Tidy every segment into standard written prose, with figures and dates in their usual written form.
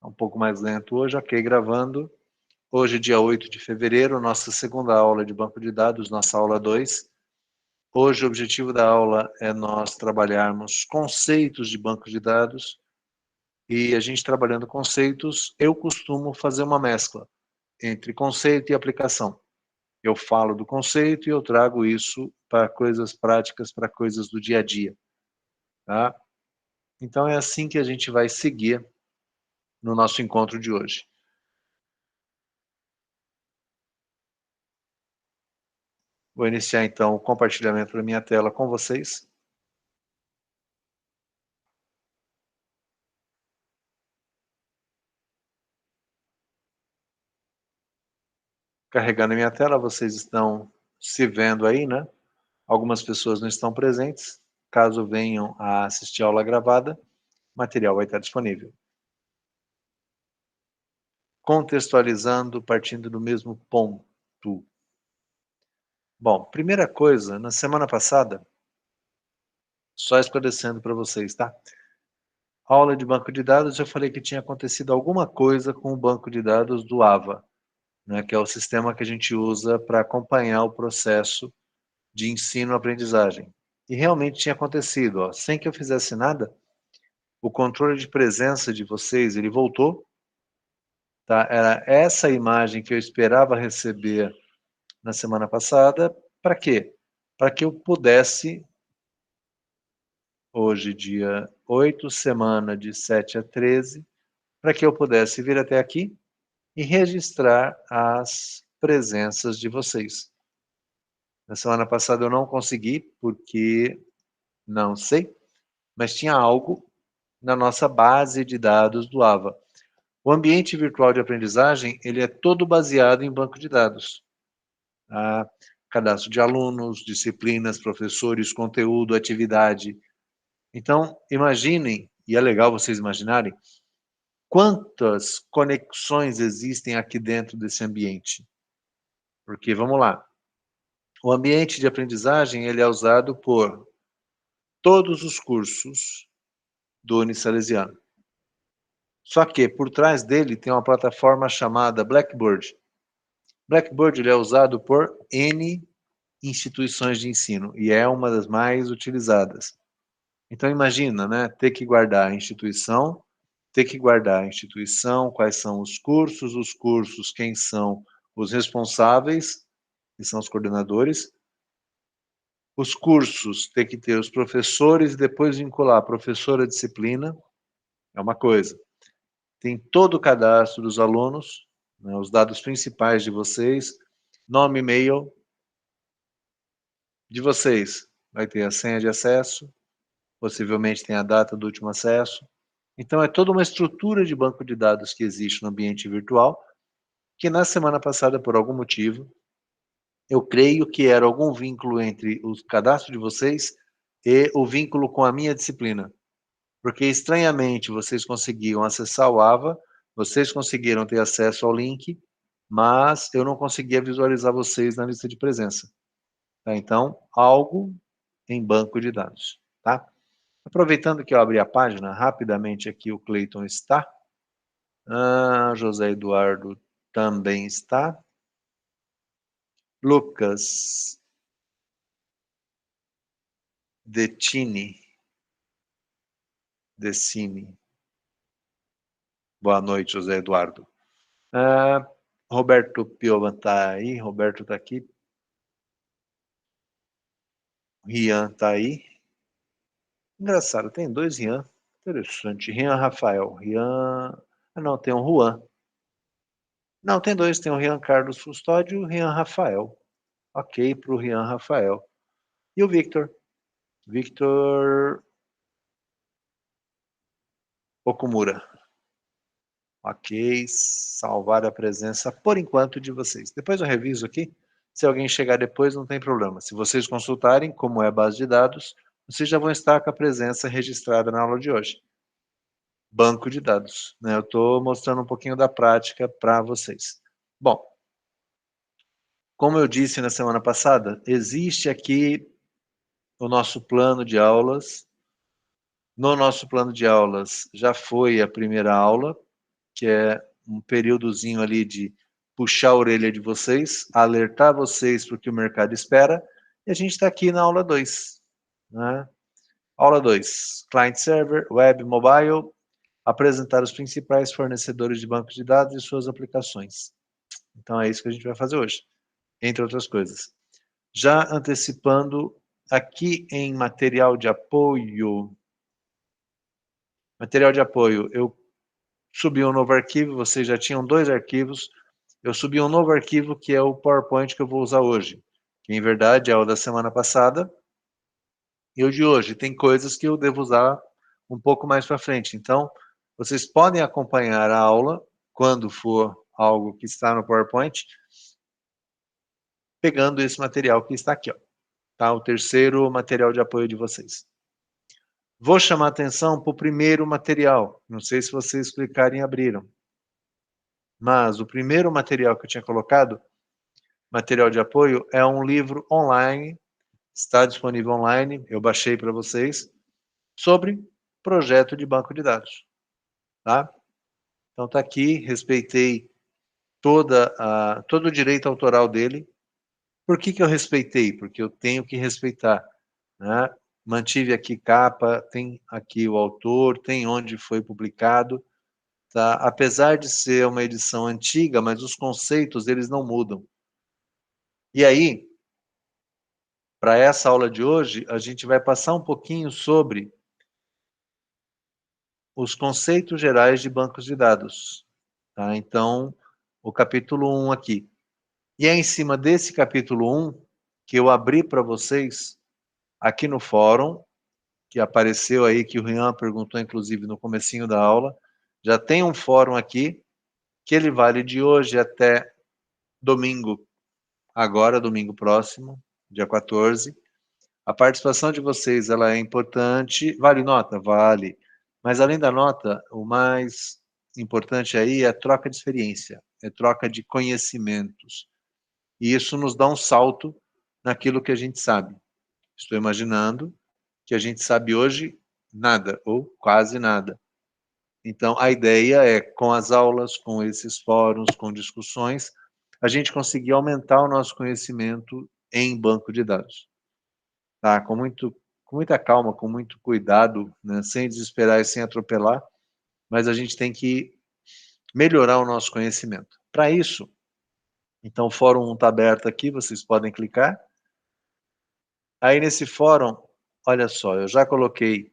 um pouco mais lento hoje, ok, gravando. Hoje, dia 8 de fevereiro, nossa segunda aula de banco de dados, nossa aula 2. Hoje, o objetivo da aula é nós trabalharmos conceitos de banco de dados, e a gente trabalhando conceitos, eu costumo fazer uma mescla entre conceito e aplicação. Eu falo do conceito e eu trago isso para coisas práticas, para coisas do dia a dia, tá? Então é assim que a gente vai seguir no nosso encontro de hoje. Vou iniciar então o compartilhamento da minha tela com vocês. Carregando a minha tela, vocês estão se vendo aí, né? Algumas pessoas não estão presentes. Caso venham a assistir a aula gravada, o material vai estar disponível. Contextualizando, partindo do mesmo ponto. Bom, primeira coisa, na semana passada, só esclarecendo para vocês, tá? Aula de banco de dados, eu falei que tinha acontecido alguma coisa com o banco de dados do AVA, né, que é o sistema que a gente usa para acompanhar o processo de ensino-aprendizagem. E realmente tinha acontecido, ó, sem que eu fizesse nada, o controle de presença de vocês, ele voltou, tá? Era essa imagem que eu esperava receber na semana passada, para quê? Para que eu pudesse, hoje dia 8, semana de 7 a 13, para que eu pudesse vir até aqui e registrar as presenças de vocês. Na semana passada eu não consegui, porque não sei, mas tinha algo na nossa base de dados do AVA. O ambiente virtual de aprendizagem, ele é todo baseado em banco de dados. Tá? Cadastro de alunos, disciplinas, professores, conteúdo, atividade. Então, imaginem, e é legal vocês imaginarem, quantas conexões existem aqui dentro desse ambiente. Porque, vamos lá, o ambiente de aprendizagem ele é usado por todos os cursos do Unisalesiano. Só que por trás dele tem uma plataforma chamada Blackboard. Blackboard ele é usado por N instituições de ensino e é uma das mais utilizadas. Então imagina, né, ter que guardar a instituição, quais são os cursos, quem são os responsáveis, que são os coordenadores, os cursos, ter que ter os professores e depois vincular professor à disciplina, é uma coisa. Tem todo o cadastro dos alunos, né, os dados principais de vocês, nome, e-mail de vocês. Vai ter a senha de acesso, possivelmente tem a data do último acesso. Então, é toda uma estrutura de banco de dados que existe no ambiente virtual, que na semana passada, por algum motivo, eu creio que era algum vínculo entre o cadastro de vocês e o vínculo com a minha disciplina. Porque, estranhamente, vocês conseguiam acessar o AVA, vocês conseguiram ter acesso ao link, mas eu não conseguia visualizar vocês na lista de presença. Tá? Então, algo em banco de dados. Tá? Aproveitando que eu abri a página, rapidamente aqui o Cleiton está. José Eduardo também está. Lucas Decini. Boa noite, José Eduardo. Roberto Piovan está aí. Roberto está aqui. Rian está aí. Engraçado, tem dois Rian. Interessante. Rian Rafael. Rian... não, tem um Juan. Não, tem dois. Tem o Rian Carlos Custódio e o Rian Rafael. Ok, para o Rian Rafael. E o Victor? Victor Okumura. Ok, salvar a presença por enquanto de vocês. Depois eu reviso aqui. Se alguém chegar depois, não tem problema. Se vocês consultarem como é a base de dados, vocês já vão estar com a presença registrada na aula de hoje. Banco de dados, né? Eu estou mostrando um pouquinho da prática para vocês. Bom, como eu disse na semana passada, existe aqui o nosso plano de aulas. No nosso plano de aulas já foi a primeira aula, que é um períodozinho ali de puxar a orelha de vocês, alertar vocês para o que o mercado espera, e a gente está aqui na aula 2. Né? Aula 2, Client Server, Web, Mobile, apresentar os principais fornecedores de banco de dados e suas aplicações. Então é isso que a gente vai fazer hoje, entre outras coisas. Já antecipando, aqui em material de apoio, eu subi um novo arquivo, vocês já tinham 2 arquivos, eu subi um novo arquivo que é o PowerPoint que eu vou usar hoje, que em verdade é o da semana passada e o de hoje. Tem coisas que eu devo usar um pouco mais para frente. Então, vocês podem acompanhar a aula, quando for algo que está no PowerPoint, pegando esse material que está aqui, ó, tá? O terceiro material de apoio de vocês. Vou chamar atenção para o primeiro material. Não sei se vocês clicarem e abriram. Mas o primeiro material que eu tinha colocado, material de apoio, é um livro online, está disponível online, eu baixei para vocês, sobre projeto de banco de dados. Tá? Então está aqui, respeitei todo o direito autoral dele. Por que eu respeitei? Porque eu tenho que respeitar. Né? Mantive aqui capa, tem aqui o autor, tem onde foi publicado. Tá? Apesar de ser uma edição antiga, mas os conceitos eles não mudam. E aí, para essa aula de hoje, a gente vai passar um pouquinho sobre os conceitos gerais de bancos de dados. Tá? Então, o capítulo 1 aqui. E é em cima desse capítulo 1 que eu abri para vocês, aqui no fórum, que apareceu aí, que o Rian perguntou, inclusive, no comecinho da aula. Já tem um fórum aqui, que ele vale de hoje até domingo, agora, domingo próximo, dia 14. A participação de vocês, ela é importante. Vale nota? Vale. Mas, além da nota, o mais importante aí é a troca de experiência, é troca de conhecimentos. E isso nos dá um salto naquilo que a gente sabe. Estou imaginando que a gente sabe hoje nada, ou quase nada. Então, a ideia é, com as aulas, com esses fóruns, com discussões, a gente conseguir aumentar o nosso conhecimento em banco de dados. Tá? Com muita calma, com muito cuidado, né? Sem desesperar e sem atropelar, mas a gente tem que melhorar o nosso conhecimento. Para isso, então o fórum está aberto aqui, vocês podem clicar. Aí nesse fórum, olha só, eu já coloquei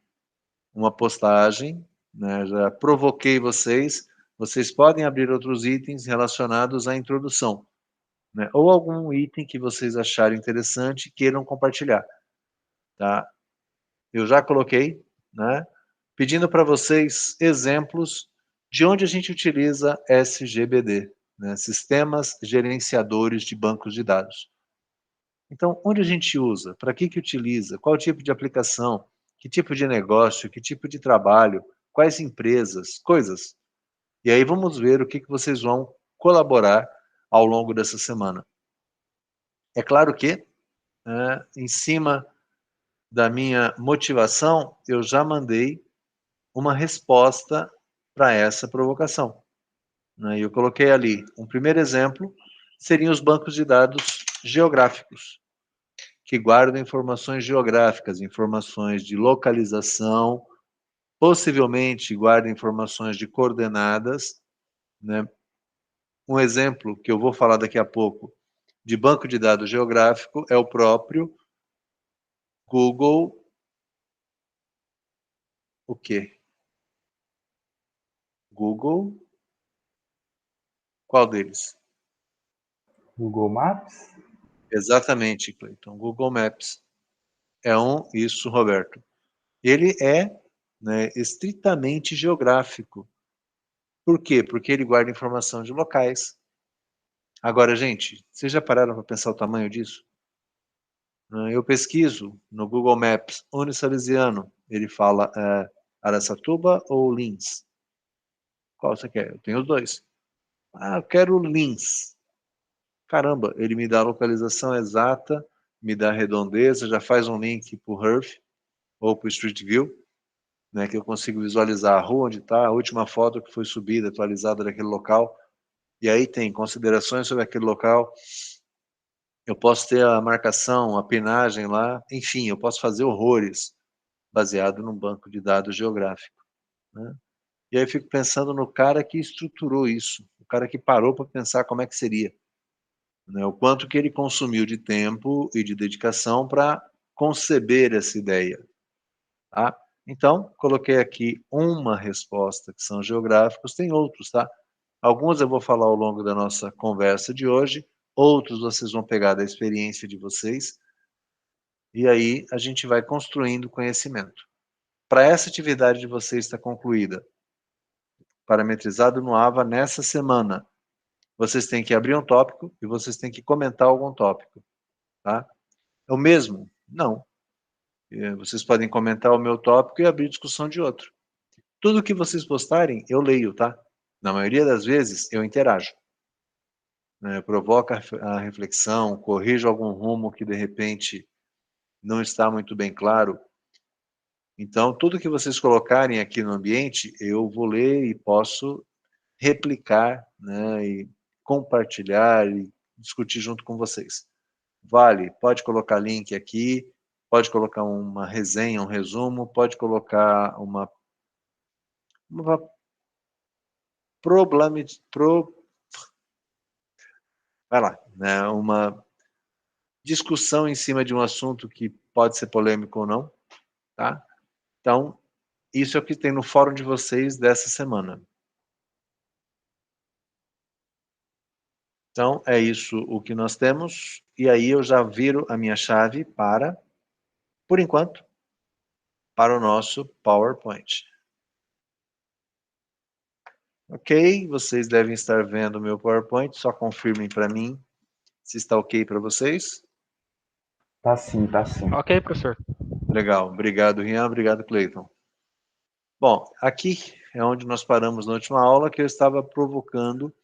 uma postagem, né, já provoquei vocês, vocês podem abrir outros itens relacionados à introdução, né, ou algum item que vocês acharem interessante e queiram compartilhar. Tá? Eu já coloquei, né, pedindo para vocês exemplos de onde a gente utiliza SGBD, né, Sistemas Gerenciadores de Bancos de Dados. Então, onde a gente usa? Para que utiliza? Qual tipo de aplicação? Que tipo de negócio? Que tipo de trabalho? Quais empresas? Coisas. E aí vamos ver o que vocês vão colaborar ao longo dessa semana. É claro que, em cima da minha motivação, eu já mandei uma resposta para essa provocação. Né? Eu coloquei ali um primeiro exemplo, seriam os bancos de dados geográficos, que guardam informações geográficas, informações de localização, possivelmente guardam informações de coordenadas. Né? Um exemplo que eu vou falar daqui a pouco de banco de dados geográfico é o próprio Google. O quê? Google. Qual deles? Google Maps? Exatamente, Cleiton. Google Maps. Isso, Roberto. Ele é, né, estritamente geográfico. Por quê? Porque ele guarda informação de locais. Agora, gente, vocês já pararam para pensar o tamanho disso? Eu pesquiso no Google Maps Unisalesiano, ele fala Araçatuba ou Lins? Qual você quer? Eu tenho os dois. Ah, eu quero Lins. Caramba, ele me dá a localização exata, me dá a redondeza, já faz um link para o Earth ou para o Street View. né, que eu consigo visualizar a rua onde está, a última foto que foi subida, atualizada daquele local, e aí tem considerações sobre aquele local, eu posso ter a marcação, a pinagem lá, enfim, eu posso fazer horrores baseado num banco de dados geográfico, né? E aí eu fico pensando no cara que estruturou isso, o cara que parou para pensar como é que seria, né? O quanto que ele consumiu de tempo e de dedicação para conceber essa ideia, tá? Então, coloquei aqui uma resposta que são geográficos, tem outros, tá? Alguns eu vou falar ao longo da nossa conversa de hoje, outros vocês vão pegar da experiência de vocês, e aí a gente vai construindo conhecimento. Para essa atividade de vocês estar concluída, parametrizado no AVA nessa semana, vocês têm que abrir um tópico e vocês têm que comentar algum tópico, tá? É o mesmo? Não. Vocês podem comentar o meu tópico e abrir discussão de outro. Tudo que vocês postarem, eu leio, tá? Na maioria das vezes, eu interajo. Provoca a reflexão, corrijo algum rumo que, de repente, não está muito bem claro. Então, tudo que vocês colocarem aqui no ambiente, eu vou ler e posso replicar, né, e compartilhar e discutir junto com vocês. Vale, pode colocar link aqui, pode colocar uma resenha, um resumo, pode colocar uma vai lá, né, uma discussão em cima de um assunto que pode ser polêmico ou não, tá? Então, isso é o que tem no fórum de vocês dessa semana. Então, é isso o que nós temos, e aí eu já viro a minha chave para, por enquanto, para o nosso PowerPoint. Ok, vocês devem estar vendo o meu PowerPoint, só confirmem para mim se está ok para vocês. Tá sim, tá sim. Ok, professor. Legal, obrigado, Rian, obrigado, Cleiton. Bom, aqui é onde nós paramos na última aula, que eu estava provocando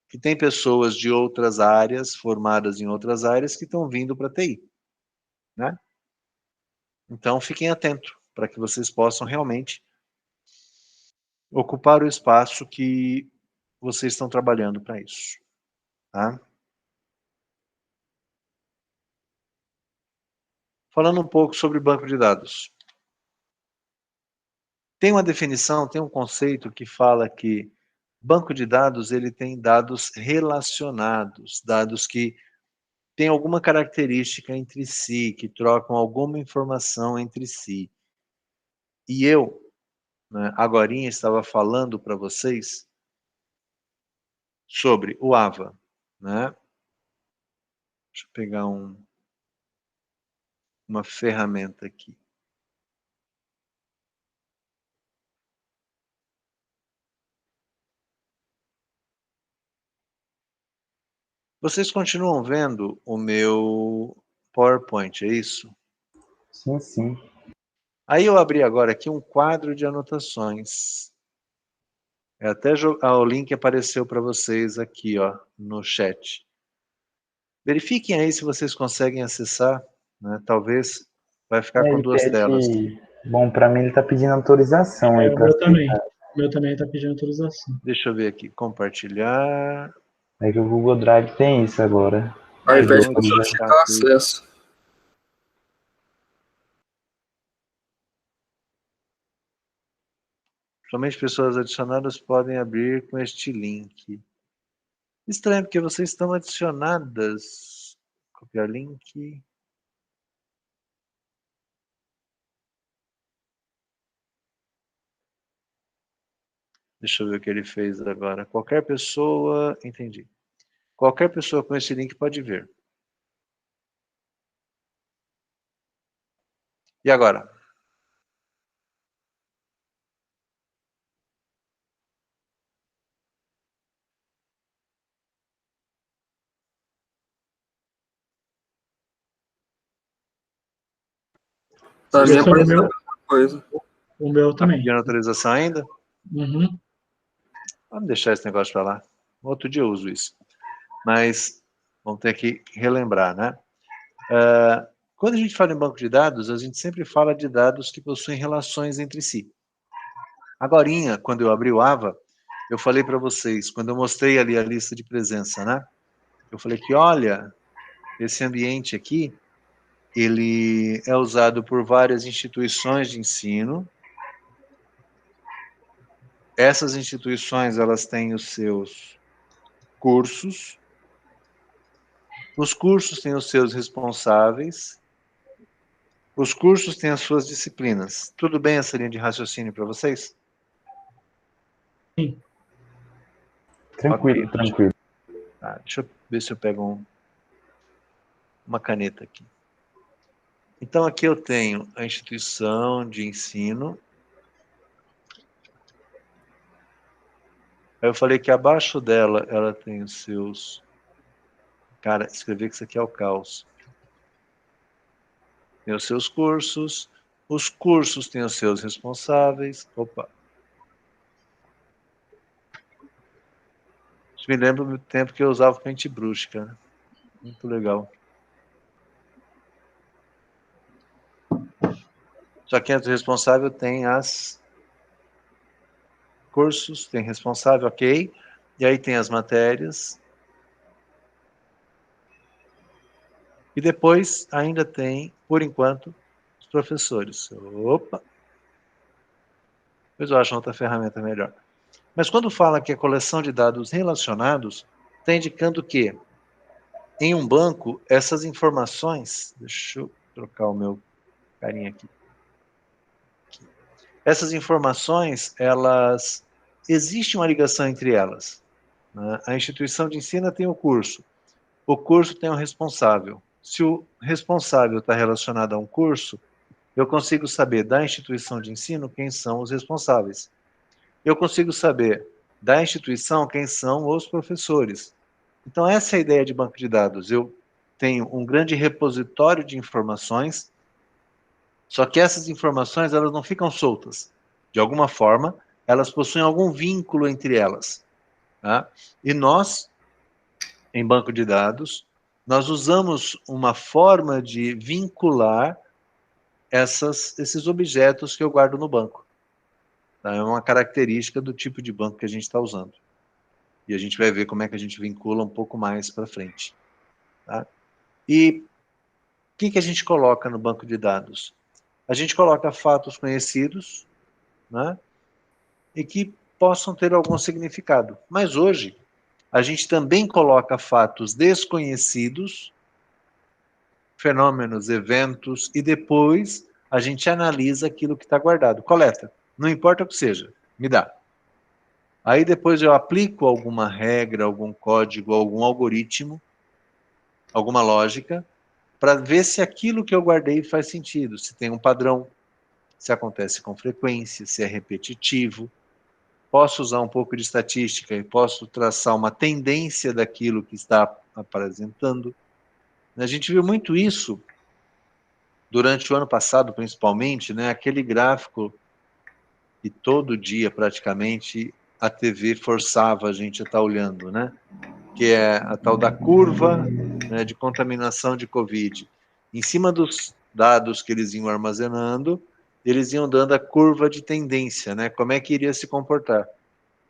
que tem pessoas de outras áreas, formadas em outras áreas, que estão vindo para a TI, né? Então, fiquem atentos, para que vocês possam realmente ocupar o espaço que vocês estão trabalhando para isso, tá? Falando um pouco sobre banco de dados. Tem uma definição, tem um conceito que fala que banco de dados, ele tem dados relacionados, dados que têm alguma característica entre si, que trocam alguma informação entre si. E eu, né, agorinha estava falando para vocês sobre o AVA, né? Deixa eu pegar uma ferramenta aqui. Vocês continuam vendo o meu PowerPoint, é isso? Sim, sim. Aí eu abri agora aqui um quadro de anotações. Até o link apareceu para vocês aqui, ó, no chat. Verifiquem aí se vocês conseguem acessar, né? Talvez vai ficar com Ele duas telas. pede. Bom, para mim ele tá pedindo autorização aí O para meu também. aceitar. O meu também está pedindo autorização. Deixa eu ver aqui, compartilhar. É que o Google Drive tem isso agora. Aí Mas pede vamos para deixar solicitar aqui. acesso. Somente pessoas adicionadas podem abrir com este link. Estranho, porque vocês estão adicionadas. Copiar link. Deixa eu ver o que ele fez agora. Qualquer pessoa. Entendi. Qualquer pessoa com esse link pode ver. E agora? Para mim Professor, apareceu a mesma coisa. O meu Tá também. pedindo autorização ainda? Uhum. Vamos deixar esse negócio para lá. Outro dia eu uso isso. Mas vamos ter que relembrar, né? Quando a gente fala em banco de dados, a gente sempre fala de dados que possuem relações entre si. Agorinha, quando eu abri o AVA, eu falei para vocês, quando eu mostrei ali a lista de presença, né? Eu falei que, olha, esse ambiente aqui, ele é usado por várias instituições de ensino. Essas instituições, elas têm os seus cursos. Os cursos têm os seus responsáveis. Os cursos têm as suas disciplinas. Tudo bem essa linha de raciocínio para vocês? Sim. Tranquilo, Ok. tranquilo. Tá, deixa eu ver se eu pego uma caneta aqui. Então, aqui eu tenho a instituição de ensino. Aí eu falei que abaixo dela, ela tem os seus... Cara, escrever que isso aqui é o caos. Tem os seus cursos. Os cursos têm os seus responsáveis. Opa. Isso me lembra do tempo que eu usava Paintbrush, cara. Muito legal. Só que entre o responsável tem as cursos, tem responsável, ok. E aí tem as matérias. E depois ainda tem, por enquanto, os professores. Opa! Depois eu acho outra ferramenta melhor. Mas quando fala que é coleção de dados relacionados, está indicando que em um banco, essas informações... Deixa eu trocar o meu carinha aqui. Essas informações, elas... Existe uma ligação entre elas. Né? A instituição de ensino tem o curso tem um responsável. Se o responsável está relacionado a um curso, eu consigo saber da instituição de ensino quem são os responsáveis. Eu consigo saber da instituição quem são os professores. Então, essa é a ideia de banco de dados. Eu tenho um grande repositório de informações, só que essas informações elas não ficam soltas. De alguma forma, elas possuem algum vínculo entre elas. Tá? E nós, em banco de dados, nós usamos uma forma de vincular esses objetos que eu guardo no banco. Tá? É uma característica do tipo de banco que a gente está usando. E a gente vai ver como é que a gente vincula um pouco mais para frente. Tá? E o que a gente coloca no banco de dados? A gente coloca fatos conhecidos, né? E que possam ter algum significado. Mas hoje, a gente também coloca fatos desconhecidos, fenômenos, eventos, e depois a gente analisa aquilo que está guardado. Coleta, não importa o que seja, me dá. Aí depois eu aplico alguma regra, algum código, algum algoritmo, alguma lógica, para ver se aquilo que eu guardei faz sentido, se tem um padrão, se acontece com frequência, se é repetitivo. Posso usar um pouco de estatística e posso traçar uma tendência daquilo que está apresentando. A gente viu muito isso durante o ano passado, principalmente, né? Aquele gráfico que todo dia, praticamente, a TV forçava a gente a estar olhando, né? Que é a tal da curva, né, de contaminação de Covid. Em cima dos dados que eles iam armazenando, eles iam dando a curva de tendência, né? Como é que iria se comportar,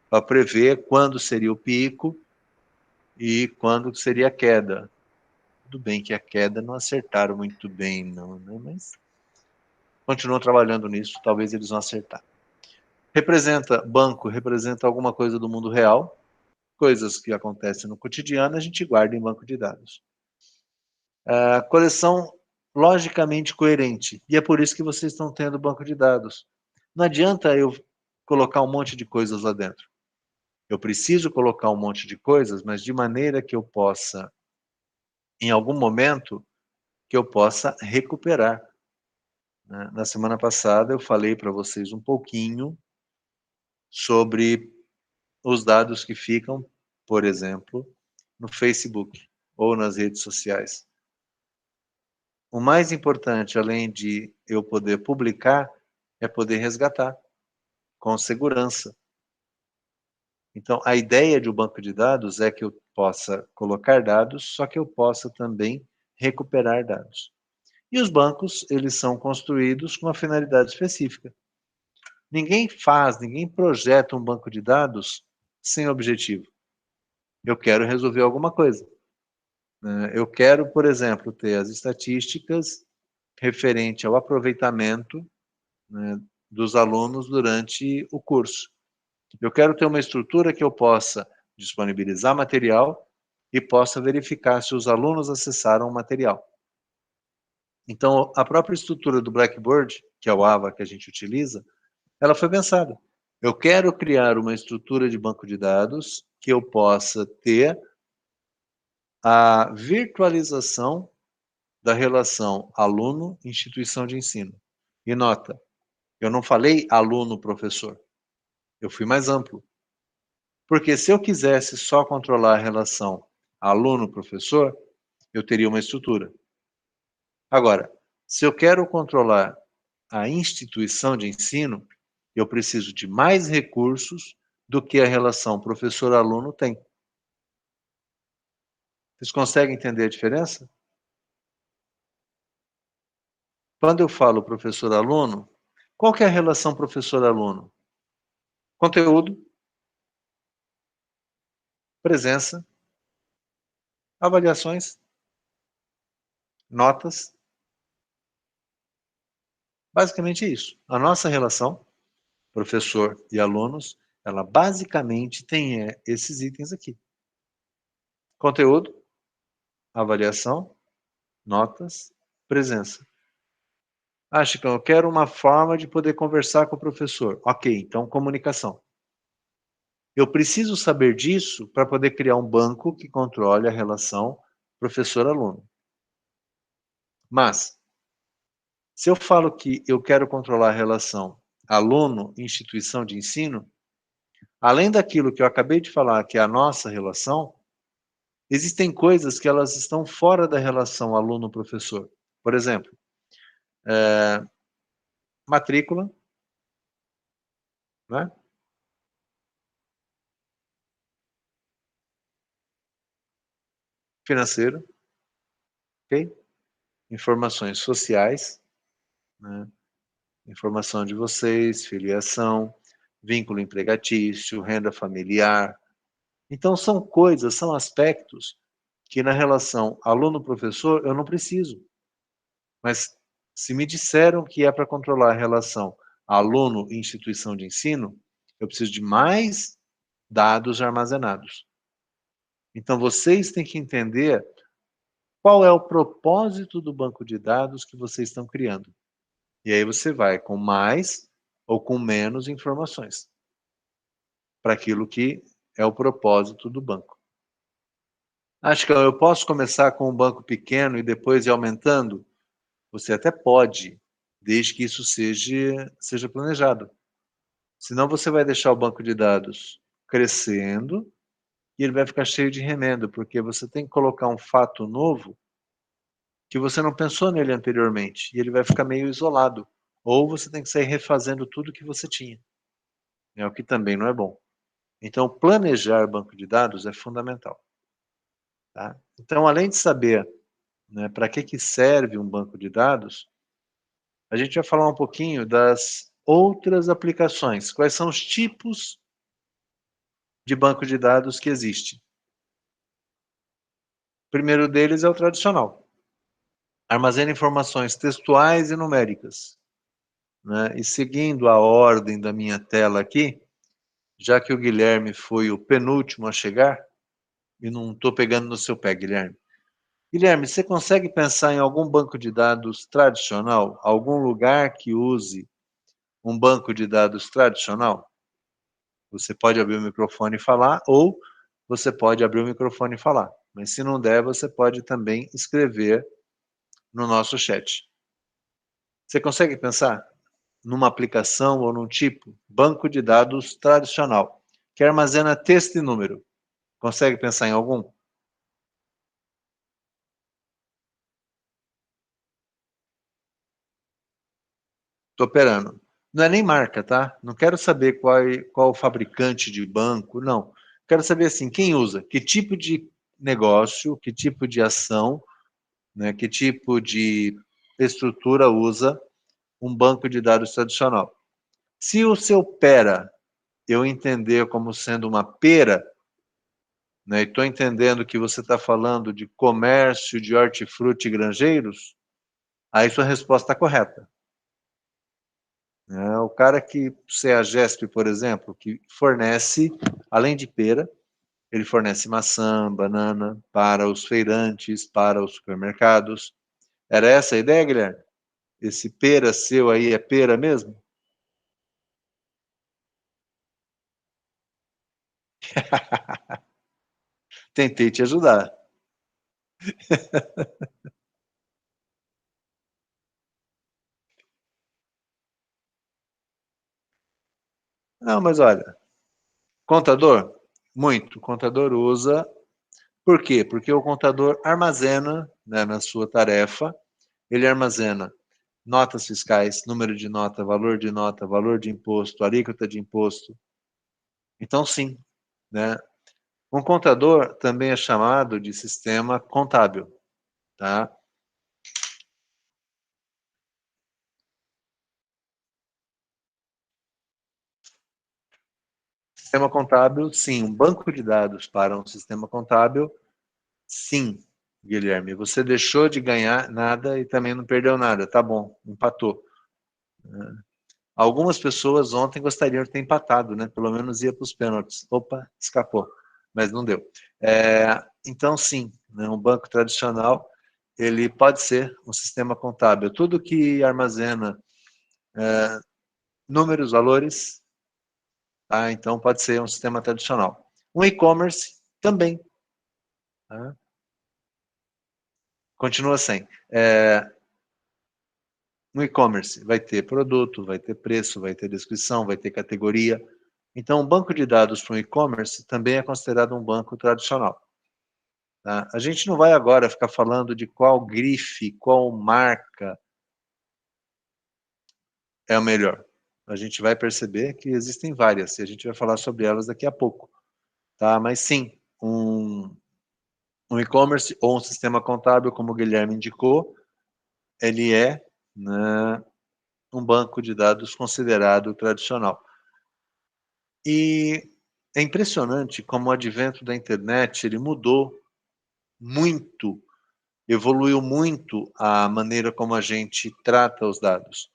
para prever quando seria o pico e quando seria a queda. Tudo bem que a queda não acertaram muito bem, não, né? Mas continuam trabalhando nisso, talvez eles vão acertar. Banco representa alguma coisa do mundo real, coisas que acontecem no cotidiano, a gente guarda em banco de dados. A coleção logicamente coerente, e é por isso que vocês estão tendo banco de dados. Não adianta eu colocar um monte de coisas lá dentro. Eu preciso colocar um monte de coisas, mas de maneira que eu possa, em algum momento, que eu possa recuperar. Na semana passada eu falei para vocês um pouquinho sobre os dados que ficam, por exemplo, no Facebook ou nas redes sociais. O mais importante, além de eu poder publicar, é poder resgatar com segurança. Então, a ideia de um banco de dados é que eu possa colocar dados, só que eu possa também recuperar dados. E os bancos, eles são construídos com uma finalidade específica. Ninguém faz, ninguém projeta um banco de dados sem objetivo. Eu quero resolver alguma coisa. Eu quero, por exemplo, ter as estatísticas referente ao aproveitamento, né, dos alunos durante o curso. Eu quero ter uma estrutura que eu possa disponibilizar material e possa verificar se os alunos acessaram o material. Então, a própria estrutura do Blackboard, que é o AVA que a gente utiliza, ela foi pensada. Eu quero criar uma estrutura de banco de dados que eu possa ter a virtualização da relação aluno-instituição de ensino. E nota, eu não falei aluno-professor, eu fui mais amplo. Porque se eu quisesse só controlar a relação aluno-professor, eu teria uma estrutura. Agora, se eu quero controlar a instituição de ensino, eu preciso de mais recursos do que a relação professor-aluno tem. Vocês conseguem entender a diferença? Quando eu falo professor-aluno, qual que é a relação professor-aluno? Conteúdo, presença, avaliações, notas. Basicamente isso. A nossa relação, professor e alunos, ela basicamente tem esses itens aqui. Conteúdo, avaliação, notas, presença. Ah, Chicão, eu quero uma forma de poder conversar com o professor. Ok, então comunicação. Eu preciso saber disso para poder criar um banco que controle a relação professor-aluno. Mas, se eu falo que eu quero controlar a relação aluno-instituição de ensino, além daquilo que eu acabei de falar, que é a nossa relação, existem coisas que elas estão fora da relação aluno-professor. Por exemplo, matrícula, né? Financeiro, ok? Informações sociais, né? Informação de vocês, filiação, vínculo empregatício, renda familiar. Então, são coisas, são aspectos que na relação aluno-professor eu não preciso. Mas se me disseram que é para controlar a relação aluno e instituição de ensino, eu preciso de mais dados armazenados. Então, vocês têm que entender qual é o propósito do banco de dados que vocês estão criando. E aí você vai com mais ou com menos informações para aquilo que é o propósito do banco. Acho que eu posso começar com um banco pequeno e depois ir aumentando? Você até pode, desde que isso seja planejado. Senão você vai deixar o banco de dados crescendo e ele vai ficar cheio de remendo, porque você tem que colocar um fato novo que você não pensou nele anteriormente, e ele vai ficar meio isolado. Ou você tem que sair refazendo tudo que você tinha, o que também não é bom. Então, planejar banco de dados é fundamental. Tá? Então, além de saber, né, para que serve um banco de dados, a gente vai falar um pouquinho das outras aplicações. Quais são os tipos de banco de dados que existe? O primeiro deles é o tradicional. Armazena informações textuais e numéricas. Né? E seguindo a ordem da minha tela aqui, já que o Guilherme foi o penúltimo a chegar, e não estou pegando no seu pé, Guilherme. Guilherme, você consegue pensar em algum banco de dados tradicional? Algum lugar que use um banco de dados tradicional? Você pode abrir o microfone e falar, ou você pode abrir o microfone e falar. Mas se não der, você pode também escrever no nosso chat. Você consegue pensar numa aplicação ou num tipo? Banco de dados tradicional, que armazena texto e número. Consegue pensar em algum? Estou operando. Não é nem marca, tá? Não quero saber qual o fabricante de banco, não. Quero saber assim, quem usa, que tipo de negócio, que tipo de ação, né, que tipo de estrutura usa um banco de dados tradicional. Se o seu pera eu entender como sendo uma pera, né, e estou entendendo que você está falando de comércio de hortifruti e granjeiros, aí sua resposta está correta. O cara que, CEAGESP, por exemplo, que fornece, além de pera, ele fornece maçã, banana para os feirantes, para os supermercados. Era essa a ideia, Guilherme? Esse pera seu aí é pera mesmo? Tentei te ajudar. Não, mas olha, contador, muito. O contador usa. Por quê? Porque o contador armazena, né, na sua tarefa, ele armazena notas fiscais, número de nota, valor de imposto, alíquota de imposto. Então, sim, né? Um contador também é chamado de sistema contábil, tá? Sistema contábil, sim. Um banco de dados para um sistema contábil, sim, Guilherme. Você deixou de ganhar nada e também não perdeu nada. Tá bom, empatou. Algumas pessoas ontem gostariam de ter empatado, né? Pelo menos ia para os pênaltis. Opa, escapou, mas não deu. Então, sim, né? Um banco tradicional, ele pode ser um sistema contábil. Tudo que armazena números, valores, tá? Então pode ser um sistema tradicional. Um e-commerce também. Tá? Continua sem. No e-commerce vai ter produto, vai ter preço, vai ter descrição, vai ter categoria. Então, um banco de dados para um e-commerce também é considerado um banco tradicional. Tá? A gente não vai agora ficar falando de qual grife, qual marca é o melhor. A gente vai perceber que existem várias, e a gente vai falar sobre elas daqui a pouco. Tá? Mas sim, um e-commerce ou um sistema contábil, como o Guilherme indicou, ele é, né, um banco de dados considerado tradicional. E é impressionante como o advento da internet ele mudou muito, evoluiu muito a maneira como a gente trata os dados.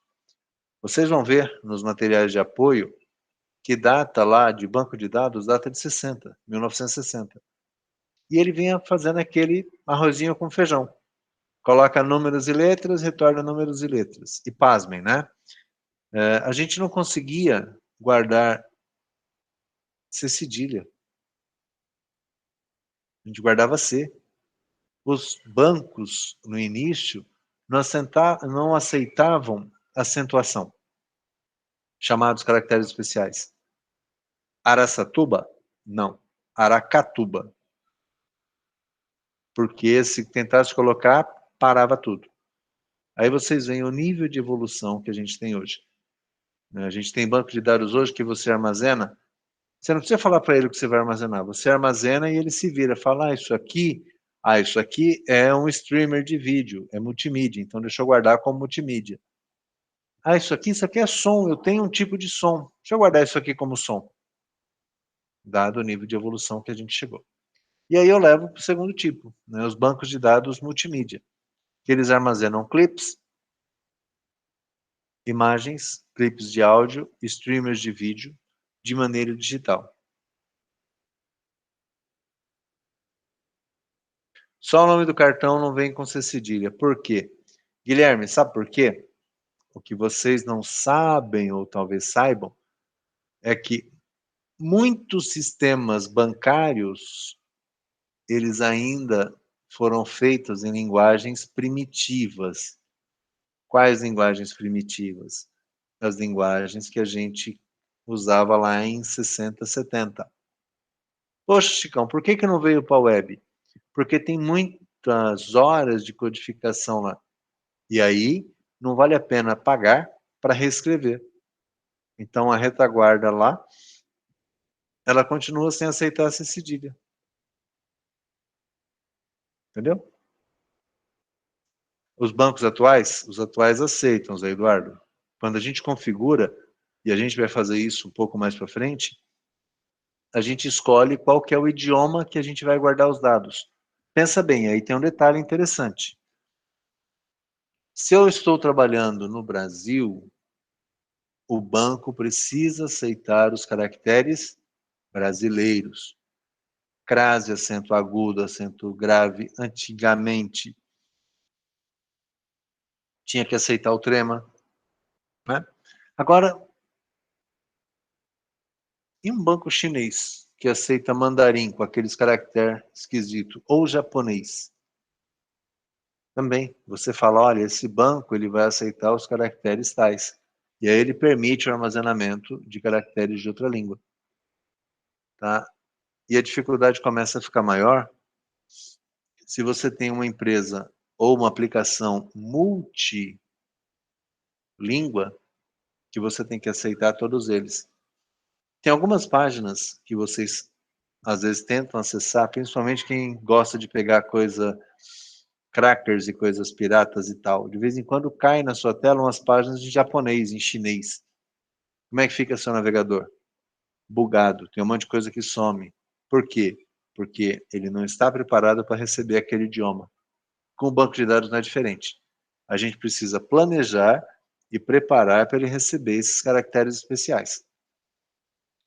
Vocês vão ver nos materiais de apoio que data lá de banco de dados data de 60, 1960. E ele vinha fazendo aquele arrozinho com feijão. Coloca números e letras, retorna números e letras. E pasmem, né? A gente não conseguia guardar C cedilha. A gente guardava C. Os bancos, no início, não aceitavam acentuação, chamados caracteres especiais. Araçatuba? Não. Aracatuba. Porque se tentasse colocar, parava tudo. Aí vocês veem o nível de evolução que a gente tem hoje. A gente tem banco de dados hoje que você armazena. Você não precisa falar para ele o que você vai armazenar. Você armazena e ele se vira. Fala, isso aqui é um streamer de vídeo, é multimídia, então deixa eu guardar como multimídia. Isso aqui é som, eu tenho um tipo de som. Deixa eu guardar isso aqui como som. Dado o nível de evolução que a gente chegou. E aí eu levo para o segundo tipo, né, os bancos de dados multimídia, que eles armazenam clips, imagens, clipes de áudio, streamers de vídeo, de maneira digital. Só o nome do cartão não vem com C cedilha. Por quê? Guilherme, sabe por quê? O que vocês não sabem, ou talvez saibam, é que muitos sistemas bancários, eles ainda foram feitos em linguagens primitivas. Quais linguagens primitivas? As linguagens que a gente usava lá em 60, 70. Poxa, Chicão, por que não veio para a web? Porque tem muitas horas de codificação lá. E aí, não vale a pena pagar para reescrever. Então, a retaguarda lá, ela continua sem aceitar essa cedilha. Entendeu? Os bancos atuais, os atuais aceitam, Zé Eduardo. Quando a gente configura, e a gente vai fazer isso um pouco mais para frente, a gente escolhe qual que é o idioma que a gente vai guardar os dados. Pensa bem, aí tem um detalhe interessante. Se eu estou trabalhando no Brasil, o banco precisa aceitar os caracteres brasileiros. Crase, acento agudo, acento grave, antigamente tinha que aceitar o trema, né? Agora, e um banco chinês que aceita mandarim com aqueles caracteres esquisitos, ou japonês? Também, você fala, olha, esse banco ele vai aceitar os caracteres tais. E aí ele permite o armazenamento de caracteres de outra língua. Tá? E a dificuldade começa a ficar maior se você tem uma empresa ou uma aplicação multilíngua, que você tem que aceitar todos eles. Tem algumas páginas que vocês às vezes tentam acessar, principalmente quem gosta de pegar coisa, crackers e coisas piratas e tal. De vez em quando cai na sua tela umas páginas de japonês, em chinês. Como é que fica seu navegador? Bugado, tem um monte de coisa que some. Por quê? Porque ele não está preparado para receber aquele idioma. Com o banco de dados não é diferente. A gente precisa planejar e preparar para ele receber esses caracteres especiais.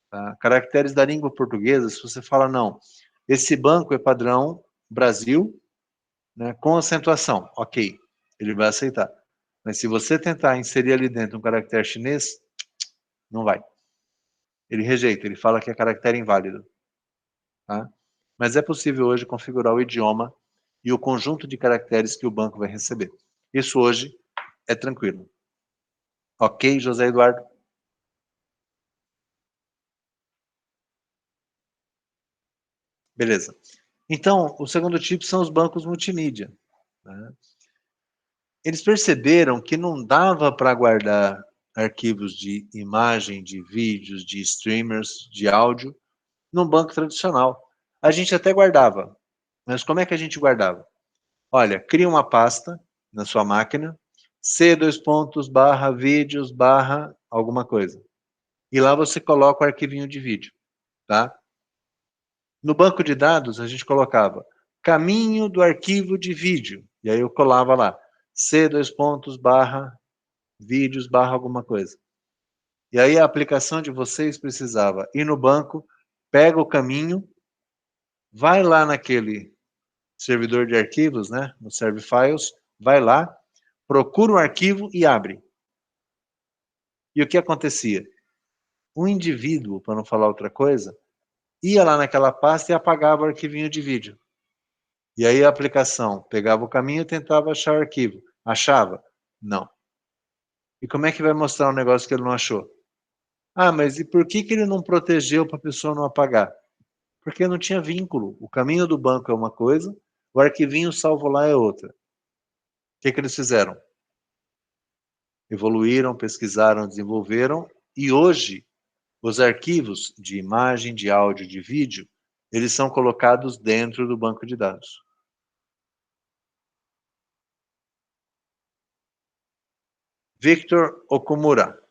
Tá? Caracteres da língua portuguesa, se você fala, não, esse banco é padrão Brasil, né, com acentuação, ok, ele vai aceitar. Mas se você tentar inserir ali dentro um caractere chinês, não vai. Ele rejeita, ele fala que é caractere inválido. Tá? Mas é possível hoje configurar o idioma e o conjunto de caracteres que o banco vai receber. Isso hoje é tranquilo. Ok, José Eduardo? Beleza. Então, o segundo tipo são os bancos multimídia. Né? Eles perceberam que não dava para guardar arquivos de imagem, de vídeos, de streamers, de áudio, num banco tradicional. A gente até guardava, mas como é que a gente guardava? Olha, cria uma pasta na sua máquina, c:/vídeos/ alguma coisa. E lá você coloca o arquivinho de vídeo, tá? No banco de dados, a gente colocava caminho do arquivo de vídeo. E aí eu colava lá, c:/vídeos/ alguma coisa. E aí a aplicação de vocês precisava ir no banco, pega o caminho, vai lá naquele servidor de arquivos, né, no Serve Files, vai lá, procura um arquivo e abre. E o que acontecia? Um indivíduo, para não falar outra coisa, ia lá naquela pasta e apagava o arquivinho de vídeo. E aí a aplicação pegava o caminho e tentava achar o arquivo. Achava? Não. E como é que vai mostrar um negócio que ele não achou? Ah, mas e por que ele não protegeu para a pessoa não apagar? Porque não tinha vínculo. O caminho do banco é uma coisa, o arquivinho salvo lá é outra. O que eles fizeram? Evoluíram, pesquisaram, desenvolveram, e hoje os arquivos de imagem, de áudio, de vídeo, eles são colocados dentro do banco de dados. Victor Okumura.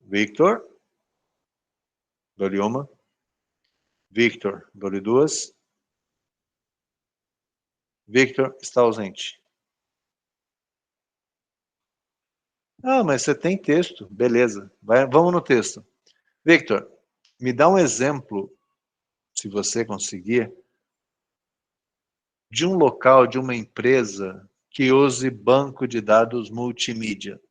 Victor, dou-lhe uma. Victor, dou-lhe duas. Victor está ausente. Ah, mas você tem texto. Beleza. Vamos no texto. Victor, me dá um exemplo, se você conseguir, de um local, de uma empresa que use banco de dados multimídia.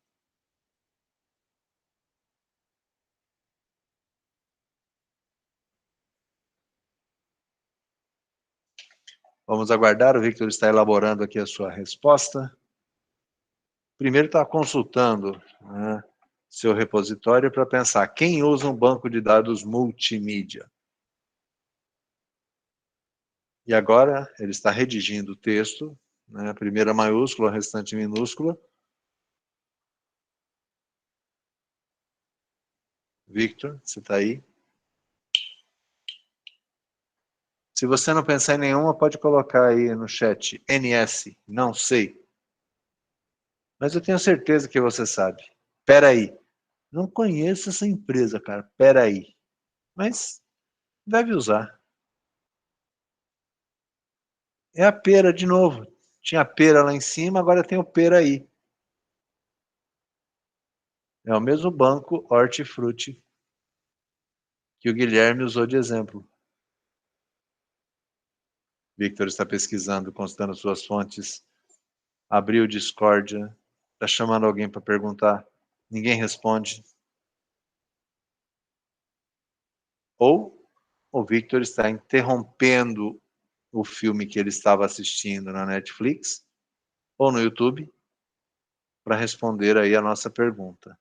Vamos aguardar, o Victor está elaborando aqui a sua resposta. Primeiro está consultando, né, seu repositório para pensar quem usa um banco de dados multimídia. E agora ele está redigindo o texto, né, primeira maiúscula, restante minúscula. Victor, você está aí? Se você não pensar em nenhuma, pode colocar aí no chat, NS, não sei. Mas eu tenho certeza que você sabe. Peraí, não conheço essa empresa, cara, peraí. Mas deve usar. É a pera de novo. Tinha a pera lá em cima, agora tem o pera aí. É o mesmo banco Hortifruti que o Guilherme usou de exemplo. Victor está pesquisando, consultando suas fontes, abriu o Discordia, está chamando alguém para perguntar, ninguém responde. Ou o Victor está interrompendo o filme que ele estava assistindo na Netflix ou no YouTube para responder aí a nossa pergunta.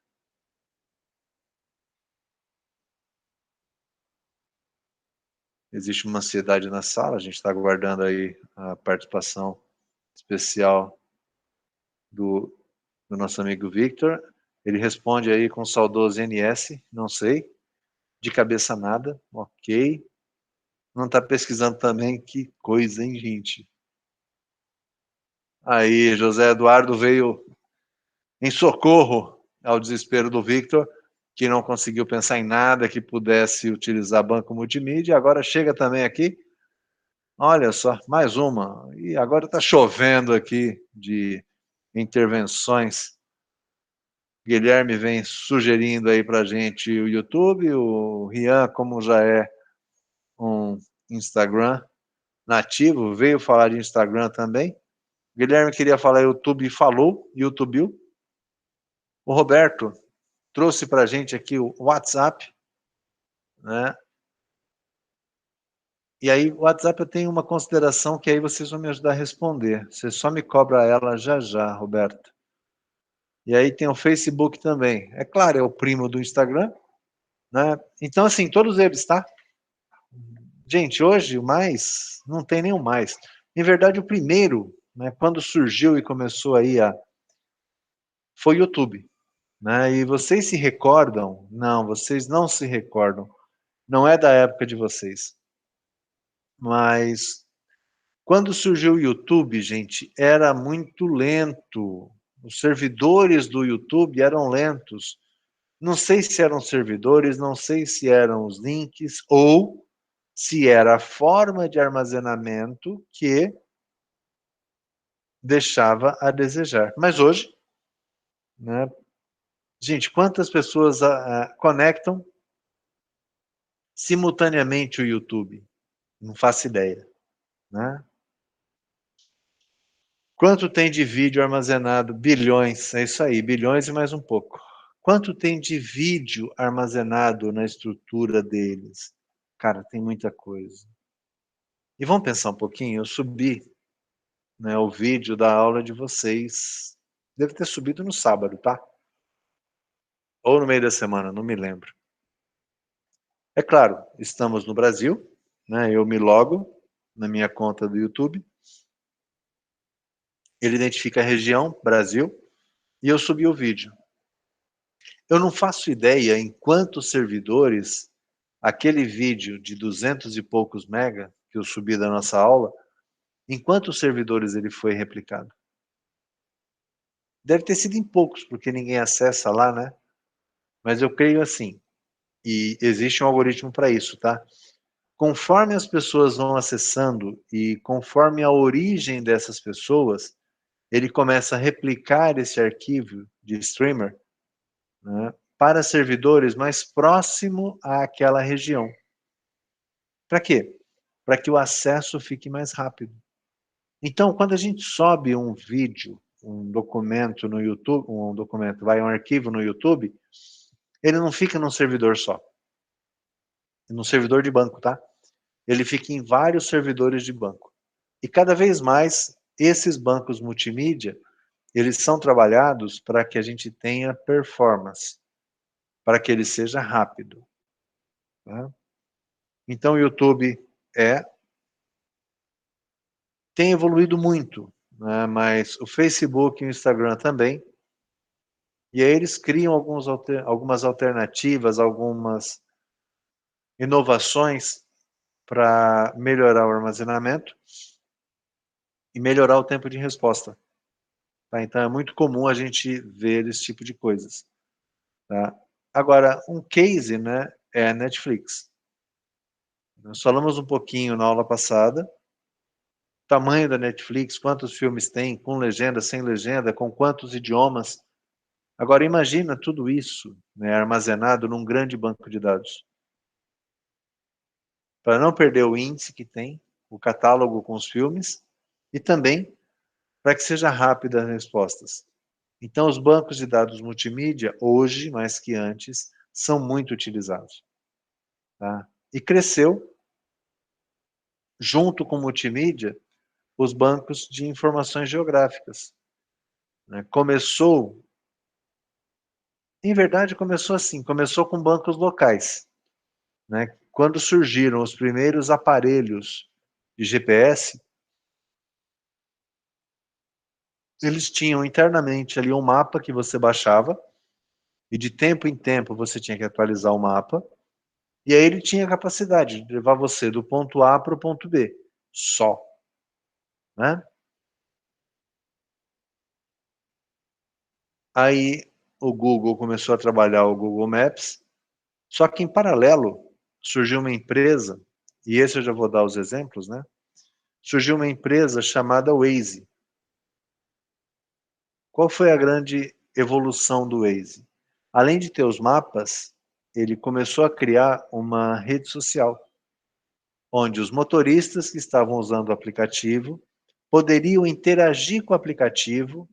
Existe uma ansiedade na sala, a gente está aguardando aí a participação especial do nosso amigo Victor. Ele responde aí com o saudoso NS, não sei, de cabeça nada, ok. Não está pesquisando também, que coisa, hein, gente? Aí, José Eduardo veio em socorro ao desespero do Victor, que não conseguiu pensar em nada que pudesse utilizar banco multimídia, agora chega também aqui. Olha só, mais uma. E agora está chovendo aqui de intervenções. Guilherme vem sugerindo aí para a gente o YouTube, o Rian, como já é um Instagram nativo, veio falar de Instagram também. Guilherme queria falar YouTube e falou, YouTube. O Roberto trouxe para a gente aqui o WhatsApp, né? E aí, o WhatsApp eu tenho uma consideração que aí vocês vão me ajudar a responder. Você só me cobra ela já já, Roberto. E aí tem o Facebook também. É claro, é o primo do Instagram, né? Então, assim, todos eles, tá? Gente, hoje o mais, não tem nenhum mais. Em verdade, o primeiro, né, quando surgiu e começou aí foi o YouTube, né? E vocês se recordam? Não, vocês não se recordam. Não é da época de vocês. Mas quando surgiu o YouTube, gente, era muito lento. Os servidores do YouTube eram lentos. Não sei se eram servidores, não sei se eram os links ou se era a forma de armazenamento que deixava a desejar. Mas hoje, né, gente, quantas pessoas conectam simultaneamente o YouTube? Não faço ideia, né? Quanto tem de vídeo armazenado? Bilhões, é isso aí, bilhões e mais um pouco. Quanto tem de vídeo armazenado na estrutura deles? Cara, tem muita coisa. E vamos pensar um pouquinho, eu subi, né, o vídeo da aula de vocês. Deve ter subido no sábado, tá? Ou no meio da semana, não me lembro. É claro, estamos no Brasil, né? Eu me logo na minha conta do YouTube. Ele identifica a região, Brasil, e eu subi o vídeo. Eu não faço ideia em quantos servidores aquele vídeo de 200 e poucos mega que eu subi da nossa aula, em quantos servidores ele foi replicado. Deve ter sido em poucos, porque ninguém acessa lá, né? Mas eu creio assim, e existe um algoritmo para isso, tá? Conforme as pessoas vão acessando e conforme a origem dessas pessoas, ele começa a replicar esse arquivo de streamer, né, para servidores mais próximo àquela região. Para quê? Para que o acesso fique mais rápido. Então, quando a gente sobe um vídeo, um documento no YouTube, um arquivo no YouTube, ele não fica num servidor só. Num servidor de banco, tá? Ele fica em vários servidores de banco. E cada vez mais, esses bancos multimídia, eles são trabalhados para que a gente tenha performance, para que ele seja rápido. Tá? Então, o YouTube tem evoluído muito, né? Mas o Facebook e o Instagram também. E aí eles criam algumas alternativas, algumas inovações para melhorar o armazenamento e melhorar o tempo de resposta. Tá? Então, é muito comum a gente ver esse tipo de coisas. Tá? Agora, um case, né, é a Netflix. Nós falamos um pouquinho na aula passada, tamanho da Netflix, quantos filmes tem, com legenda, sem legenda, com quantos idiomas. Agora, imagina tudo isso, né, armazenado num grande banco de dados. Para não perder o índice que tem, o catálogo com os filmes, e também para que seja rápida as respostas. Então, os bancos de dados multimídia, hoje, mais que antes, são muito utilizados. Tá? E cresceu, junto com o multimídia, os bancos de informações geográficas. Né? Em verdade, começou assim, começou com bancos locais. Né? Quando surgiram os primeiros aparelhos de GPS, eles tinham internamente ali um mapa que você baixava, e de tempo em tempo você tinha que atualizar o mapa, e aí ele tinha a capacidade de levar você do ponto A para o ponto B, só. Né? Aí o Google começou a trabalhar o Google Maps, só que em paralelo surgiu uma empresa, e esse eu já vou dar os exemplos, né? Surgiu uma empresa chamada Waze. Qual foi a grande evolução do Waze? Além de ter os mapas, ele começou a criar uma rede social, onde os motoristas que estavam usando o aplicativo poderiam interagir com o aplicativo,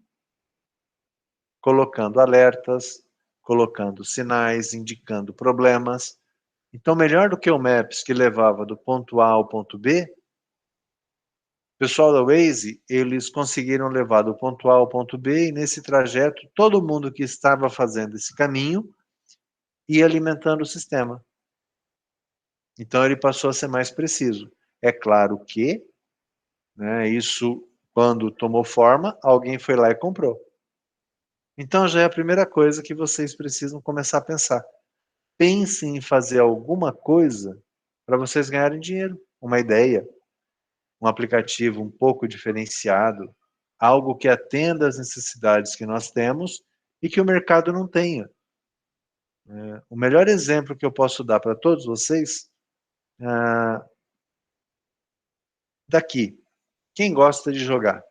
colocando alertas, colocando sinais, indicando problemas. Então, melhor do que o Maps, que levava do ponto A ao ponto B, o pessoal da Waze, eles conseguiram levar do ponto A ao ponto B, e nesse trajeto, todo mundo que estava fazendo esse caminho ia alimentando o sistema. Então, ele passou a ser mais preciso. É claro que, né, isso, quando tomou forma, alguém foi lá e comprou. Então, já é a primeira coisa que vocês precisam começar a pensar. Pensem em fazer alguma coisa para vocês ganharem dinheiro, uma ideia, um aplicativo um pouco diferenciado, algo que atenda às necessidades que nós temos e que o mercado não tenha. O melhor exemplo que eu posso dar para todos vocês, daqui, quem gosta de jogar?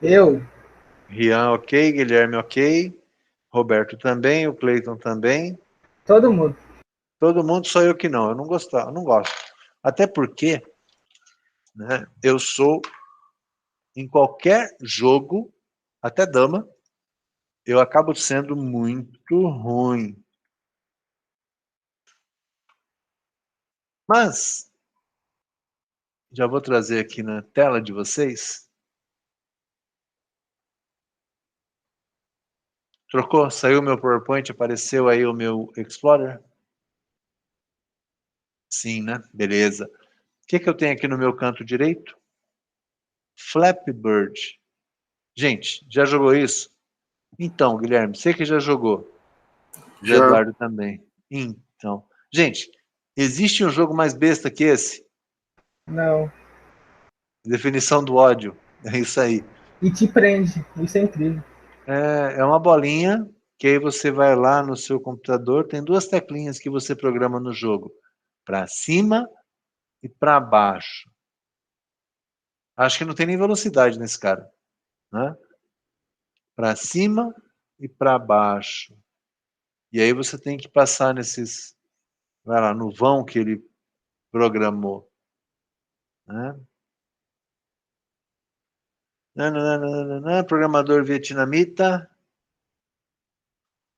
Eu? Rian, ok, Guilherme, ok, Roberto também, o Cleiton também, Todo mundo. todo mundo, só eu que não, eu não gostava, eu não gosto. Até porque, né, eu sou, em qualquer jogo, até dama, eu acabo sendo muito ruim. Mas, já vou trazer aqui na tela de vocês. Trocou? Saiu o meu PowerPoint, apareceu aí o meu Explorer? Sim, né? Beleza. O que eu tenho aqui no meu canto direito? Flappy Bird. Gente, já jogou isso? Então, Guilherme, você que já jogou. O Já. Eduardo também. Então, gente, existe um jogo mais besta que esse? Não. Definição do ódio. É isso aí. E te prende. Isso é incrível. É uma bolinha que aí você vai lá no seu computador, tem duas teclinhas que você programa no jogo, para cima e para baixo. Acho que não tem nem velocidade nesse cara, né? Para cima e para baixo. E aí você tem que passar nesses, vai lá, no vão que ele programou, né? Programador vietnamita,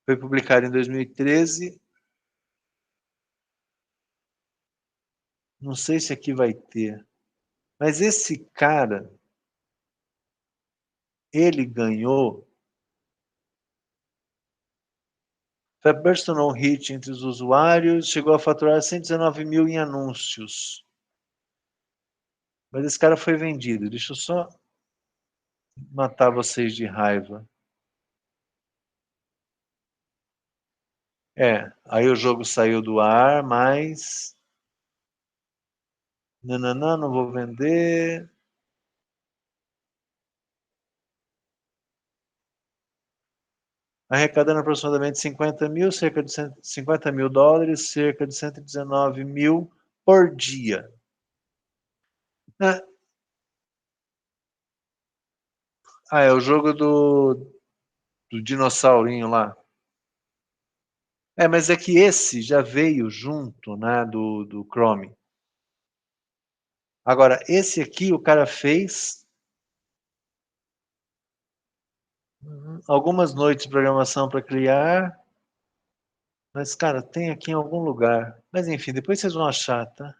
foi publicado em 2013. Não sei se aqui vai ter, mas esse cara, ele ganhou, Flappy tornou um hit entre os usuários, chegou a faturar 119 mil em anúncios. Mas esse cara foi vendido. Deixa eu só matar vocês de raiva. Aí o jogo saiu do ar, mas... Nananã, não vou vender. Arrecadando aproximadamente 50 mil, cerca de 50 mil dólares, cerca de 119 mil por dia. É o jogo do dinossaurinho lá. Mas é que esse já veio junto, né, do Chrome. Agora, esse aqui o cara fez algumas noites de programação para criar, mas, cara, tem aqui em algum lugar. Mas, enfim, depois vocês vão achar, tá?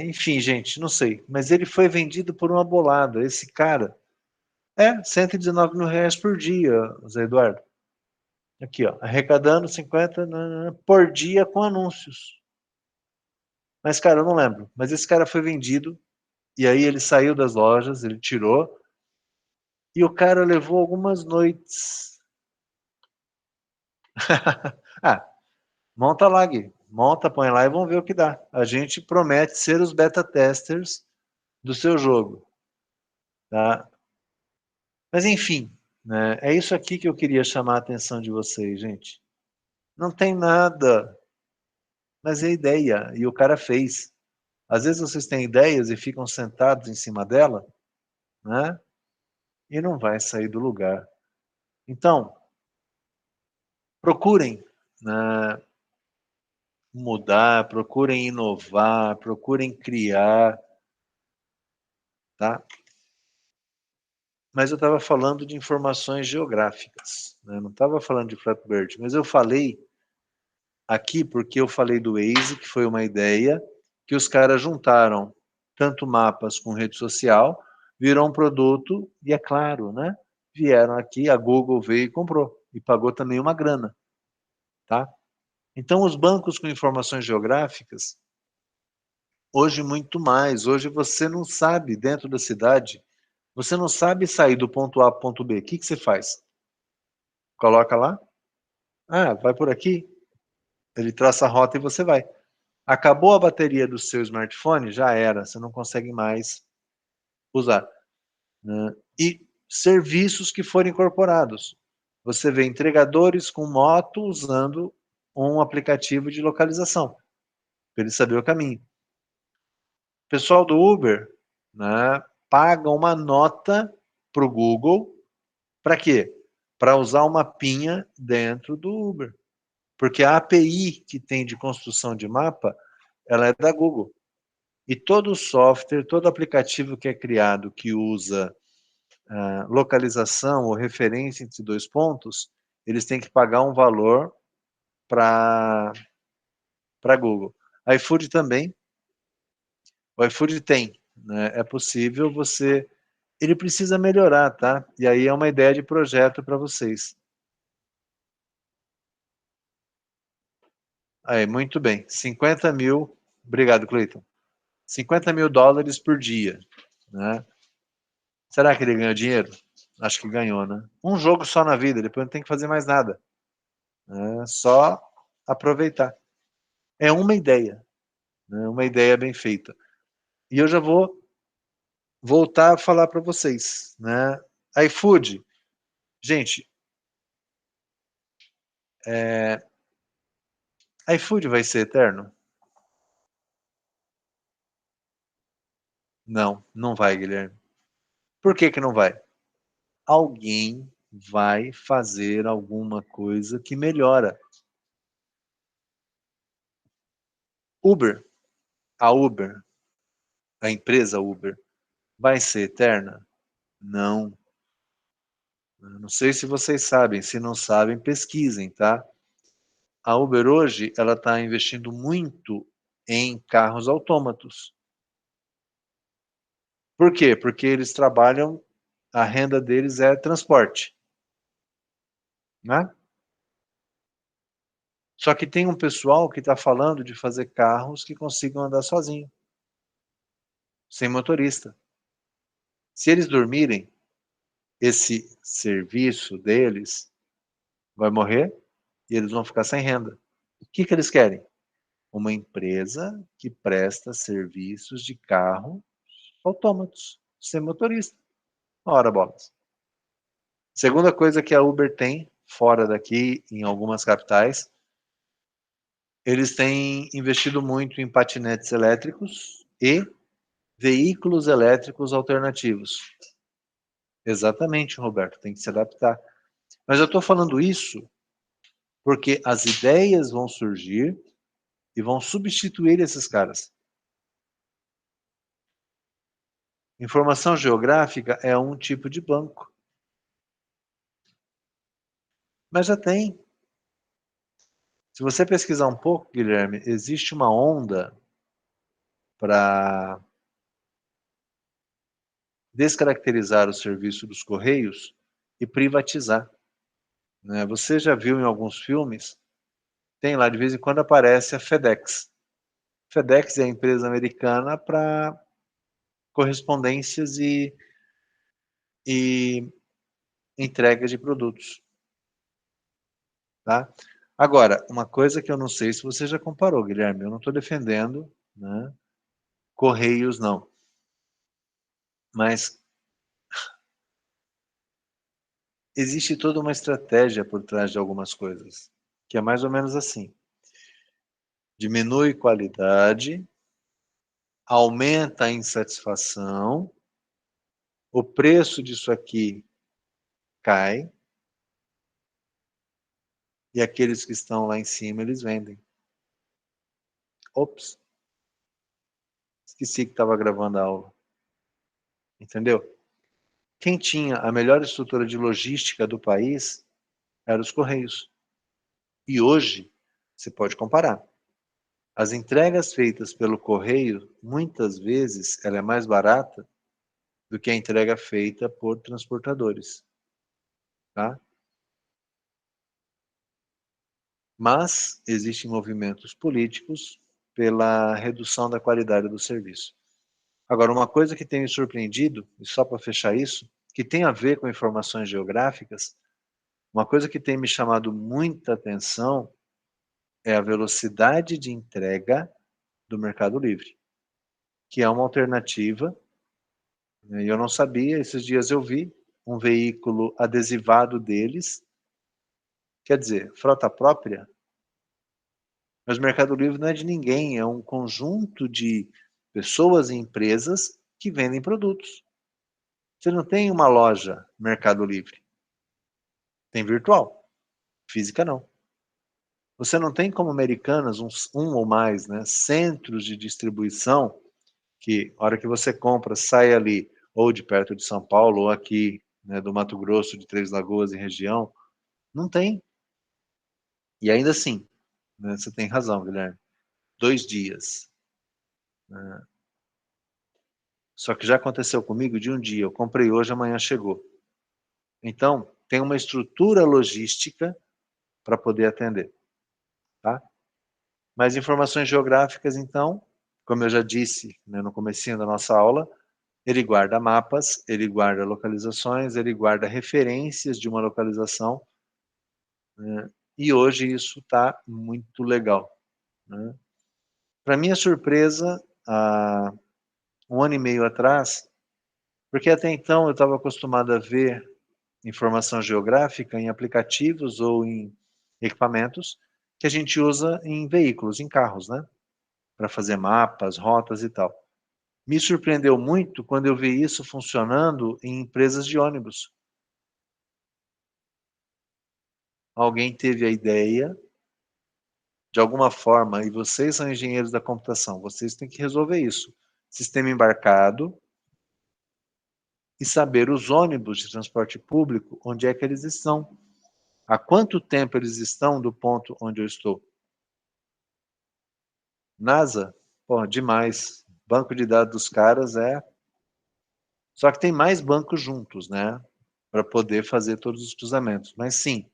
Enfim, gente, não sei. Mas ele foi vendido por uma bolada. Esse cara... 119 mil reais por dia, Zé Eduardo. Aqui, ó, arrecadando 50 por dia com anúncios. Mas, cara, eu não lembro. Mas esse cara foi vendido, e aí ele saiu das lojas, ele tirou, e o cara levou algumas noites. Monta lá, Gui. Monta, põe lá e vamos ver o que dá. A gente promete ser os beta testers do seu jogo. Tá? Mas, enfim, né, é isso aqui que eu queria chamar a atenção de vocês, gente. Não tem nada, mas é ideia, e o cara fez. Às vezes vocês têm ideias e ficam sentados em cima dela, né? E não vai sair do lugar. Então, procurem, né, mudar, procurem inovar, procurem criar, tá? Mas eu estava falando de informações geográficas, né? Não estava falando de Flatbird, mas eu falei aqui porque eu falei do Waze, que foi uma ideia que os caras juntaram tanto mapas com rede social, virou um produto e é claro, né? Vieram aqui, a Google veio e comprou e pagou também uma grana, tá? Então os bancos com informações geográficas, hoje muito mais, hoje você não sabe dentro da cidade, você não sabe sair do ponto A para o ponto B, o que você faz? Coloca lá, vai por aqui, ele traça a rota e você vai. Acabou a bateria do seu smartphone, já era, você não consegue mais usar, né? E serviços que forem incorporados. Você vê entregadores com moto usando um aplicativo de localização, para ele saber o caminho. O pessoal do Uber, né, paga uma nota para o Google, para quê? Para usar uma mapinha dentro do Uber. Porque a API que tem de construção de mapa, ela é da Google. E todo software, todo aplicativo que é criado que usa localização ou referência entre dois pontos, eles têm que pagar um valor para Google. iFood também. O iFood tem, né? É possível você... Ele precisa melhorar, tá? E aí é uma ideia de projeto para vocês. Aí, muito bem. 50 mil... Obrigado, Cleiton. 50 mil dólares por dia, né? Será que ele ganhou dinheiro? Acho que ganhou, né? Um jogo só na vida, depois não tem que fazer mais nada. É só aproveitar. É uma ideia, né? Uma ideia bem feita. E eu já vou voltar a falar para vocês, né? iFood, gente, iFood vai ser eterno? Não, não vai, Guilherme. Por que que não vai? Alguém vai fazer alguma coisa que melhora. Uber, a empresa Uber, vai ser eterna? Não. Não sei se vocês sabem, se não sabem, pesquisem, tá? A Uber hoje, ela está investindo muito em carros autômatos. Por quê? Porque eles trabalham, a renda deles é transporte, né? Só que tem um pessoal que está falando de fazer carros que consigam andar sozinho, sem motorista. Se eles dormirem, esse serviço deles vai morrer e eles vão ficar sem renda. O que eles querem? Uma empresa que presta serviços de carro autômatos, sem motorista. Ora, bolas. Segunda coisa que a Uber tem, fora daqui, em algumas capitais, eles têm investido muito em patinetes elétricos e veículos elétricos alternativos. Exatamente, Roberto, tem que se adaptar. Mas eu estou falando isso porque as ideias vão surgir e vão substituir esses caras. Informação geográfica é um tipo de banco. Mas já tem. Se você pesquisar um pouco, Guilherme, existe uma onda para descaracterizar o serviço dos Correios e privatizar. Né? Você já viu em alguns filmes, tem lá de vez em quando aparece a FedEx. FedEx é a empresa americana para correspondências e entrega de produtos. Tá? Agora, uma coisa que eu não sei se você já comparou, Guilherme, eu não estou defendendo, né, Correios, não. Mas existe toda uma estratégia por trás de algumas coisas, que é mais ou menos assim. Diminui qualidade, aumenta a insatisfação, o preço disso aqui cai, e aqueles que estão lá em cima, eles vendem. Ops, esqueci que estava gravando a aula. Entendeu? Quem tinha a melhor estrutura de logística do país eram os Correios. E hoje, você pode comparar. As entregas feitas pelo correio, muitas vezes, ela é mais barata do que a entrega feita por transportadores. Tá? Mas existem movimentos políticos pela redução da qualidade do serviço. Agora, uma coisa que tem me surpreendido, e só para fechar isso, que tem a ver com informações geográficas, uma coisa que tem me chamado muita atenção é a velocidade de entrega do Mercado Livre, que é uma alternativa, né, e eu não sabia, esses dias eu vi um veículo adesivado deles, quer dizer, frota própria, mas o Mercado Livre não é de ninguém, é um conjunto de pessoas e empresas que vendem produtos. Você não tem uma loja Mercado Livre, tem virtual, física não. Você não tem como Americanas, um ou mais, né, centros de distribuição que, a hora que você compra, sai ali, ou de perto de São Paulo, ou aqui, né, do Mato Grosso, de Três Lagoas e região, não tem. E ainda assim, né, você tem razão, Guilherme, 2 dias. Né? Só que já aconteceu comigo de um dia, eu comprei hoje, amanhã chegou. Então, tem uma estrutura logística para poder atender. Tá? Mais informações geográficas, então, como eu já disse, né, no comecinho da nossa aula, ele guarda mapas, ele guarda localizações, ele guarda referências de uma localização, né, e hoje isso está muito legal. Né? Para minha surpresa, há 1 ano e meio atrás, porque até então eu estava acostumado a ver informação geográfica em aplicativos ou em equipamentos que a gente usa em veículos, em carros, né? Para fazer mapas, rotas e tal. Me surpreendeu muito quando eu vi isso funcionando em empresas de ônibus. Alguém teve a ideia, de alguma forma, e vocês são engenheiros da computação, vocês têm que resolver isso. Sistema embarcado e saber os ônibus de transporte público, onde é que eles estão. Há quanto tempo eles estão do ponto onde eu estou? NASA? Pô, demais. Banco de dados dos caras é... Só que tem mais bancos juntos, né? Para poder fazer todos os cruzamentos. Mas sim,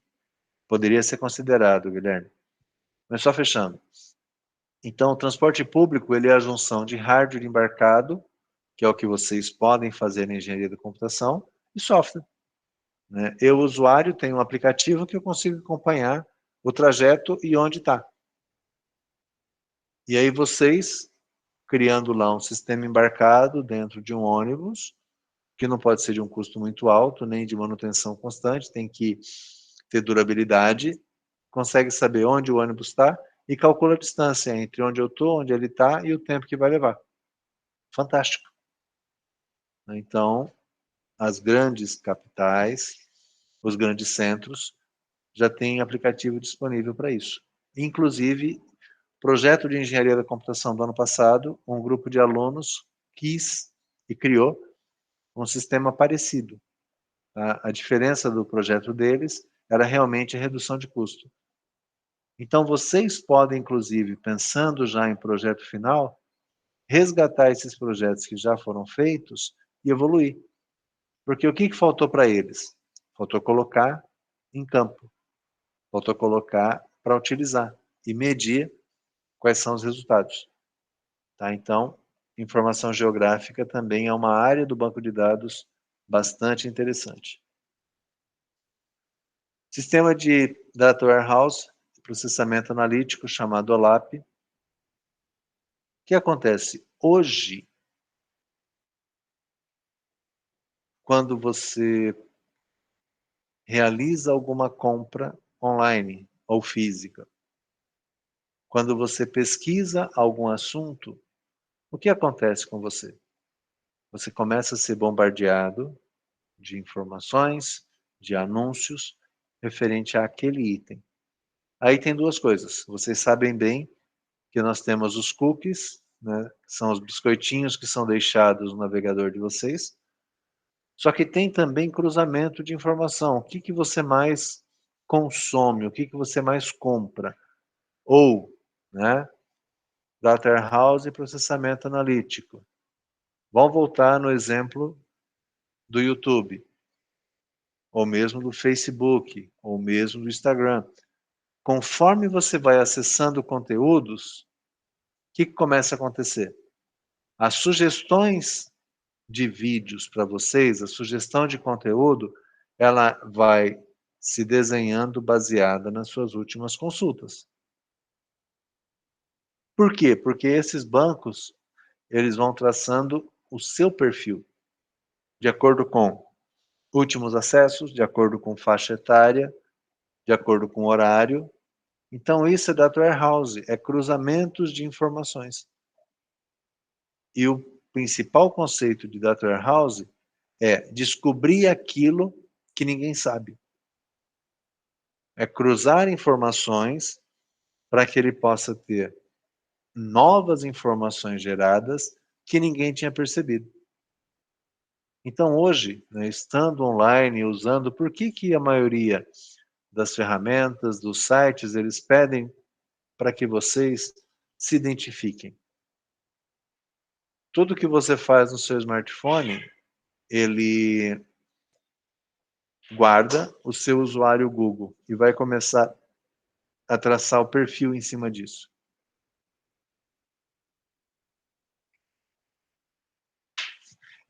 poderia ser considerado, Guilherme. Mas só fechando. Então, o transporte público ele é a junção de hardware embarcado, que é o que vocês podem fazer na engenharia da computação, e software. Né? Eu, usuário, tenho um aplicativo que eu consigo acompanhar o trajeto e onde está. E aí vocês, criando lá um sistema embarcado dentro de um ônibus, que não pode ser de um custo muito alto, nem de manutenção constante, tem que ter durabilidade, consegue saber onde o ônibus está e calcula a distância entre onde eu estou, onde ele está e o tempo que vai levar. Fantástico. Então, as grandes capitais, os grandes centros, já têm aplicativo disponível para isso. Inclusive, projeto de engenharia da computação do ano passado, um grupo de alunos quis e criou um sistema parecido. Tá? A diferença do projeto deles era realmente a redução de custo. Então, vocês podem, inclusive, pensando já em projeto final, resgatar esses projetos que já foram feitos e evoluir. Porque o que faltou para eles? Faltou colocar em campo. Faltou colocar para utilizar e medir quais são os resultados. Tá? Então, informação geográfica também é uma área do banco de dados bastante interessante. Sistema de Data Warehouse, processamento analítico, chamado OLAP. O que acontece? Hoje, quando você realiza alguma compra online ou física, quando você pesquisa algum assunto, o que acontece com você? Você começa a ser bombardeado de informações, de anúncios referente àquele item. Aí tem duas coisas. Vocês sabem bem que nós temos os cookies, né, que são os biscoitinhos que são deixados no navegador de vocês. Só que tem também cruzamento de informação. O que você mais consome? O que você mais compra? Ou, né, Data Warehouse e processamento analítico. Vamos voltar no exemplo do YouTube, ou mesmo do Facebook, ou mesmo do Instagram. Conforme você vai acessando conteúdos, o que começa a acontecer? As sugestões de vídeos para vocês, a sugestão de conteúdo, ela vai se desenhando baseada nas suas últimas consultas. Por quê? Porque esses bancos, eles vão traçando o seu perfil, de acordo com últimos acessos, de acordo com faixa etária, de acordo com horário. Então, isso é Data Warehouse, é cruzamentos de informações. E o principal conceito de Data Warehouse é descobrir aquilo que ninguém sabe. É cruzar informações para que ele possa ter novas informações geradas que ninguém tinha percebido. Então, hoje, né, estando online, usando, por que a maioria das ferramentas, dos sites, eles pedem para que vocês se identifiquem? Tudo que você faz no seu smartphone, ele guarda o seu usuário Google e vai começar a traçar o perfil em cima disso.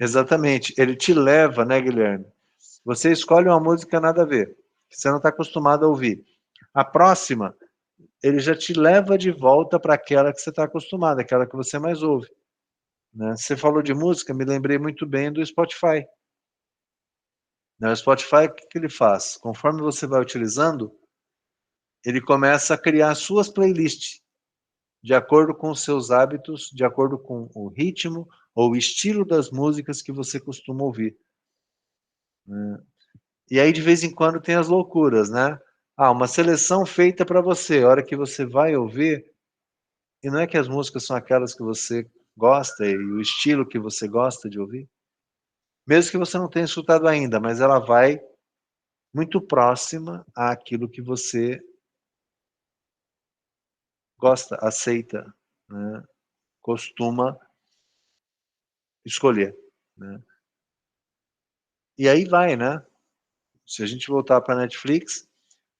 Exatamente, ele te leva, né, Guilherme? Você escolhe uma música nada a ver, que você não está acostumado a ouvir. A próxima, ele já te leva de volta para aquela que você está acostumado, aquela que você mais ouve. Né? Você falou de música, me lembrei muito bem do Spotify. O Spotify, o que ele faz? Conforme você vai utilizando, ele começa a criar suas playlists, de acordo com os seus hábitos, de acordo com o ritmo ou o estilo das músicas que você costuma ouvir. E aí, de vez em quando, tem as loucuras, né? Uma seleção feita para você, a hora que você vai ouvir, e não é que as músicas são aquelas que você gosta e o estilo que você gosta de ouvir, mesmo que você não tenha escutado ainda, mas ela vai muito próxima àquilo que você gosta, aceita, né? Costuma escolher, né? E aí vai, né? Se a gente voltar para a Netflix,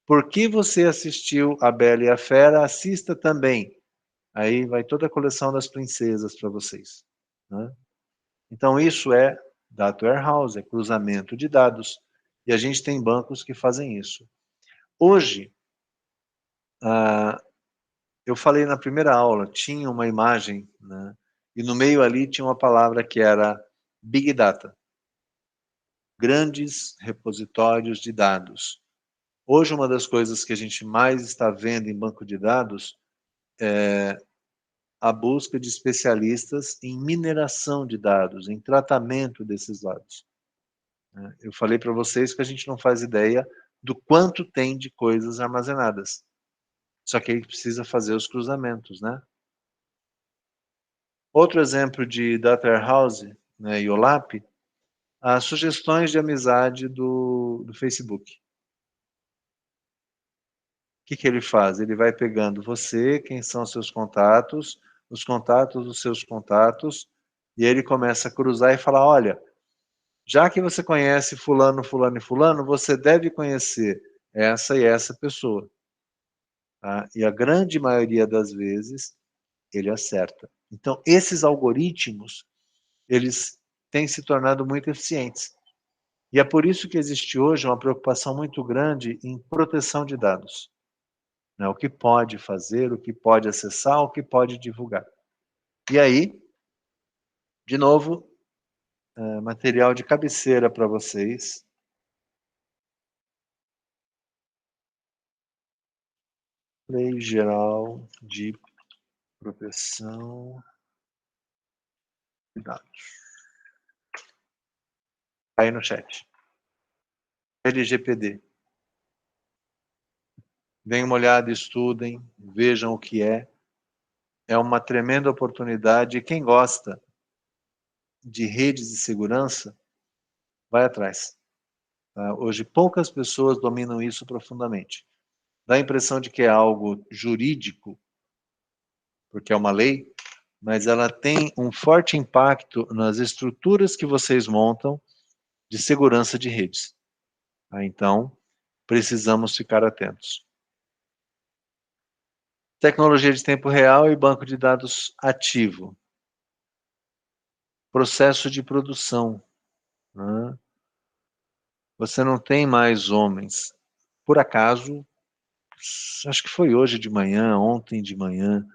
por que você assistiu A Bela e a Fera, assista também. Aí vai toda a coleção das princesas para vocês, né? Então, isso é Data Warehouse, é cruzamento de dados. E a gente tem bancos que fazem isso. Hoje, eu falei na primeira aula, tinha uma imagem, né, e no meio ali tinha uma palavra que era Big Data. Grandes repositórios de dados. Hoje, uma das coisas que a gente mais está vendo em banco de dados é a busca de especialistas em mineração de dados, em tratamento desses dados. Eu falei para vocês que a gente não faz ideia do quanto tem de coisas armazenadas. Só que aí precisa fazer os cruzamentos, né? Outro exemplo de Data Warehouse, né, e OLAP, as sugestões de amizade do Facebook. O que ele faz? Ele vai pegando você, quem são os seus contatos, os contatos dos seus contatos, e ele começa a cruzar e falar, olha, já que você conhece fulano, fulano e fulano, você deve conhecer essa e essa pessoa. Tá? E a grande maioria das vezes, ele acerta. Então, esses algoritmos, eles têm se tornado muito eficientes. E é por isso que existe hoje uma preocupação muito grande em proteção de dados. Né? O que pode fazer, o que pode acessar, o que pode divulgar. E aí, de novo, material de cabeceira para vocês. Lei Geral de Proteção de Dados. Aí no chat. LGPD. Deem uma olhada, estudem, vejam o que é. É uma tremenda oportunidade. E quem gosta de redes de segurança, vai atrás. Tá? Hoje, poucas pessoas dominam isso profundamente. Dá a impressão de que é algo jurídico, porque é uma lei, mas ela tem um forte impacto nas estruturas que vocês montam de segurança de redes. Tá? Então, precisamos ficar atentos. Tecnologia de tempo real e banco de dados ativo. Processo de produção. Né? Você não tem mais homens. Por acaso, acho que foi hoje de manhã, ontem de manhã,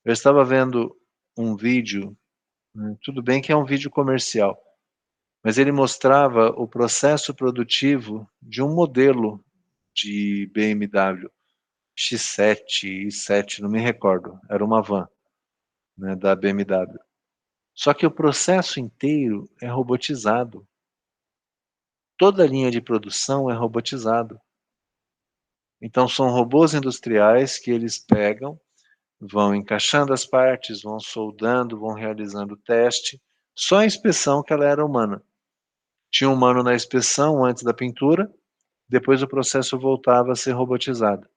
eu estava vendo um vídeo, né? Tudo bem que é um vídeo comercial, mas ele mostrava o processo produtivo de um modelo de BMW X7, i7, não me recordo, era uma van, né, da BMW. Só que o processo inteiro é robotizado. Toda a linha de produção é robotizado. Então são robôs industriais que eles pegam, vão encaixando as partes, vão soldando, vão realizando o teste. Só a inspeção que ela era humana. Tinha um humano na inspeção antes da pintura, depois o processo voltava a ser robotizado.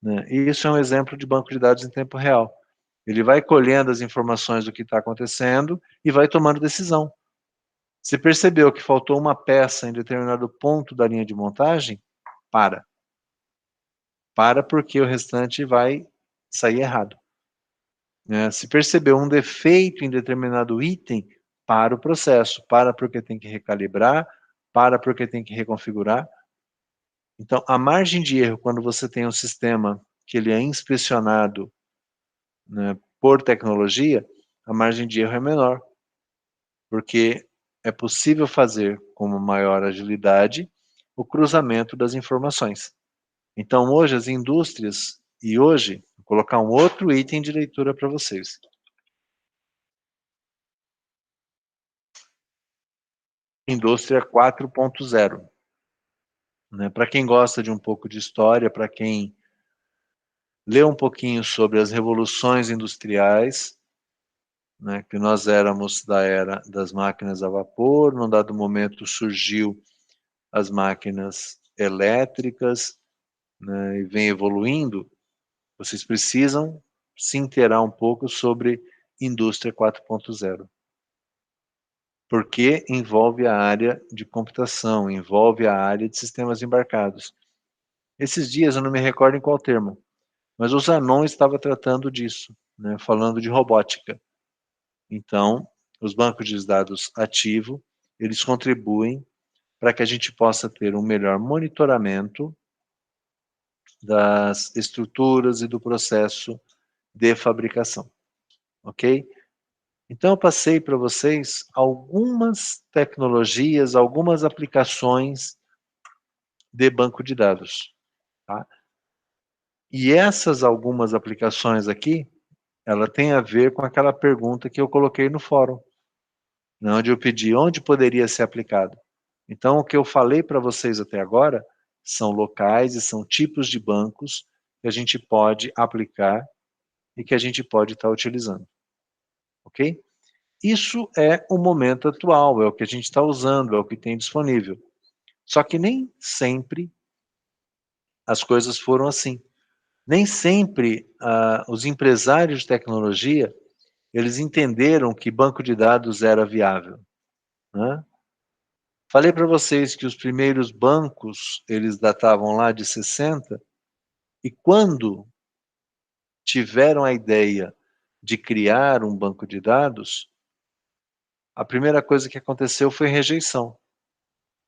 Né? E isso é um exemplo de banco de dados em tempo real. Ele vai colhendo as informações do que está acontecendo e vai tomando decisão. Se percebeu que faltou uma peça em determinado ponto da linha de montagem, para. Para porque o restante vai sair errado. Se percebeu um defeito em determinado item, para o processo. Para porque tem que recalibrar, para porque tem que reconfigurar. Então, a margem de erro, quando você tem um sistema que ele é inspecionado, né, por tecnologia, a margem de erro é menor. Porque é possível fazer com uma maior agilidade o cruzamento das informações. Então, hoje, as indústrias, e hoje, vou colocar um outro item de leitura para vocês. Indústria 4.0. Né? Para quem gosta de um pouco de história, para quem lê um pouquinho sobre as revoluções industriais, né, que nós éramos da era das máquinas a vapor, num dado momento surgiu as máquinas elétricas, né, e vem evoluindo, vocês precisam se inteirar um pouco sobre indústria 4.0. Porque envolve a área de computação, envolve a área de sistemas embarcados. Esses dias, eu não me recordo em qual termo, mas o Zanon estava tratando disso, né, falando de robótica. Então, os bancos de dados ativos, eles contribuem para que a gente possa ter um melhor monitoramento das estruturas e do processo de fabricação, ok? Então, eu passei para vocês algumas tecnologias, algumas aplicações de banco de dados, tá? E essas algumas aplicações aqui, ela tem a ver com aquela pergunta que eu coloquei no fórum, onde eu pedi onde poderia ser aplicado. Então, o que eu falei para vocês até agora são locais e são tipos de bancos que a gente pode aplicar e que a gente pode estar utilizando, ok? Isso é o momento atual, é o que a gente está usando, é o que tem disponível. Só que nem sempre as coisas foram assim. Nem sempre os empresários de tecnologia, eles entenderam que banco de dados era viável, né? Falei para vocês que os primeiros bancos, eles datavam lá de 60, e quando tiveram a ideia de criar um banco de dados, a primeira coisa que aconteceu foi rejeição.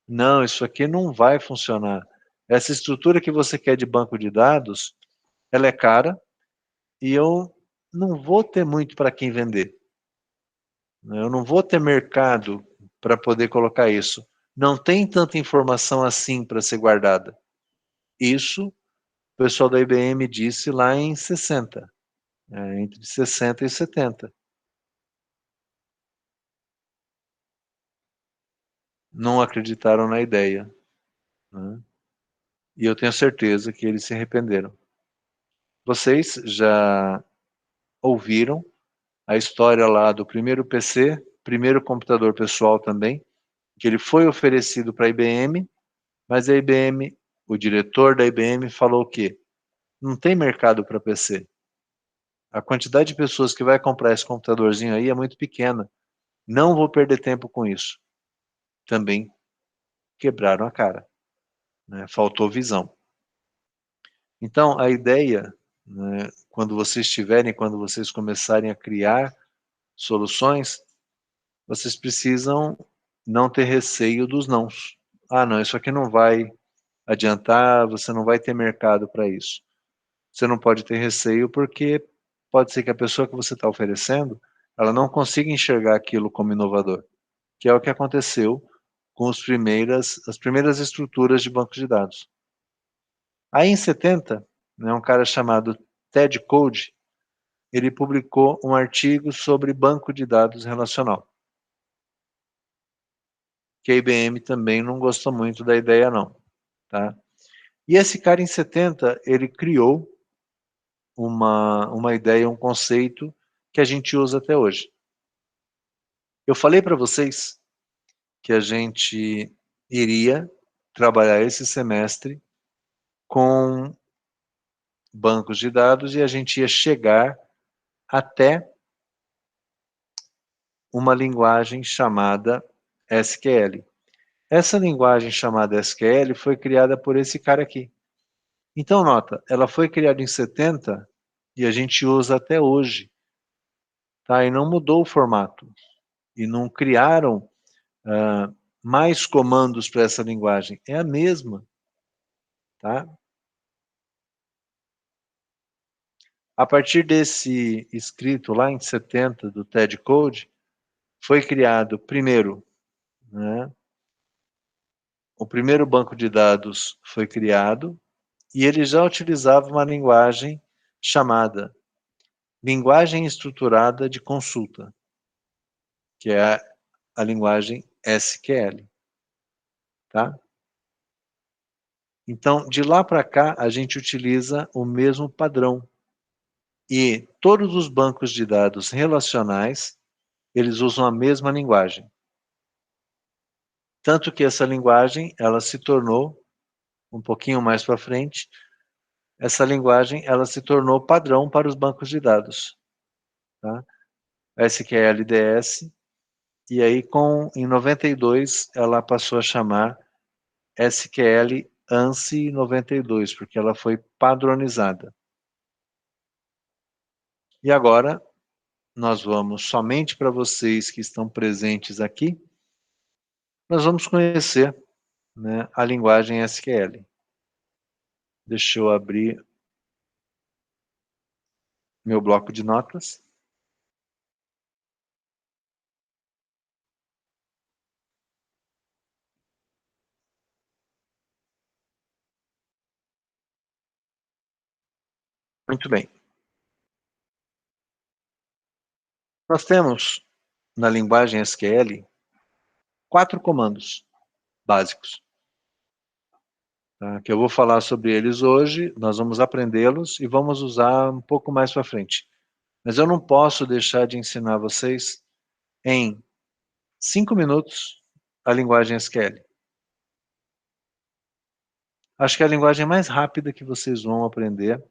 Não, isso aqui não vai funcionar. Essa estrutura que você quer de banco de dados, ela é cara e eu não vou ter muito para quem vender. Eu não vou ter mercado para poder colocar isso. Não tem tanta informação assim para ser guardada. Isso o pessoal da IBM disse lá em 60, entre 60 e 70. Não acreditaram na ideia, né? E eu tenho certeza que eles se arrependeram. Vocês já ouviram a história lá do primeiro PC, primeiro computador pessoal também, que ele foi oferecido para a IBM, mas a IBM, o diretor da IBM falou o quê? Não tem mercado para PC. A quantidade de pessoas que vai comprar esse computadorzinho aí é muito pequena. Não vou perder tempo com isso. Também quebraram a cara, né? Faltou visão. Então, a ideia, né, quando vocês começarem a criar soluções, vocês precisam não ter receio dos nãos. Ah, não, isso aqui não vai adiantar, você não vai ter mercado para isso. Você não pode ter receio porque pode ser que a pessoa que você está oferecendo, ela não consiga enxergar aquilo como inovador, que é o que aconteceu com as primeiras estruturas de banco de dados. Aí em 70, né, um cara chamado Ted Code, ele publicou um artigo sobre banco de dados relacional, que a IBM também não gostou muito da ideia não, tá? E esse cara em 70, ele criou uma ideia, um conceito que a gente usa até hoje. Eu falei para vocês que a gente iria trabalhar esse semestre com bancos de dados e a gente ia chegar até uma linguagem chamada SQL. Essa linguagem chamada SQL foi criada por esse cara aqui. Então, nota, ela foi criada em 70 e a gente usa até hoje, tá? E não mudou o formato. E não criaram mais comandos para essa linguagem. É a mesma, tá? A partir desse escrito lá em 70 do Ted Code, foi criado primeiro, né? O primeiro banco de dados foi criado e ele já utilizava uma linguagem chamada Linguagem Estruturada de Consulta, que é a linguagem SQL, tá? Então, de lá para cá, a gente utiliza o mesmo padrão. E todos os bancos de dados relacionais, eles usam a mesma linguagem. Tanto que essa linguagem, ela se tornou, um pouquinho mais para frente, essa linguagem, ela se tornou padrão para os bancos de dados, tá? SQLDS, e aí em 92 ela passou a chamar SQL ANSI 92, porque ela foi padronizada. E agora nós vamos, somente para vocês que estão presentes aqui, nós vamos conhecer, né, a linguagem SQL. Deixa eu abrir meu bloco de notas. Muito bem. Nós temos, na linguagem SQL, 4 comandos básicos, tá, que eu vou falar sobre eles hoje, nós vamos aprendê-los e vamos usar um pouco mais para frente. Mas eu não posso deixar de ensinar vocês, em 5 minutos, a linguagem SQL. Acho que é a linguagem mais rápida que vocês vão aprender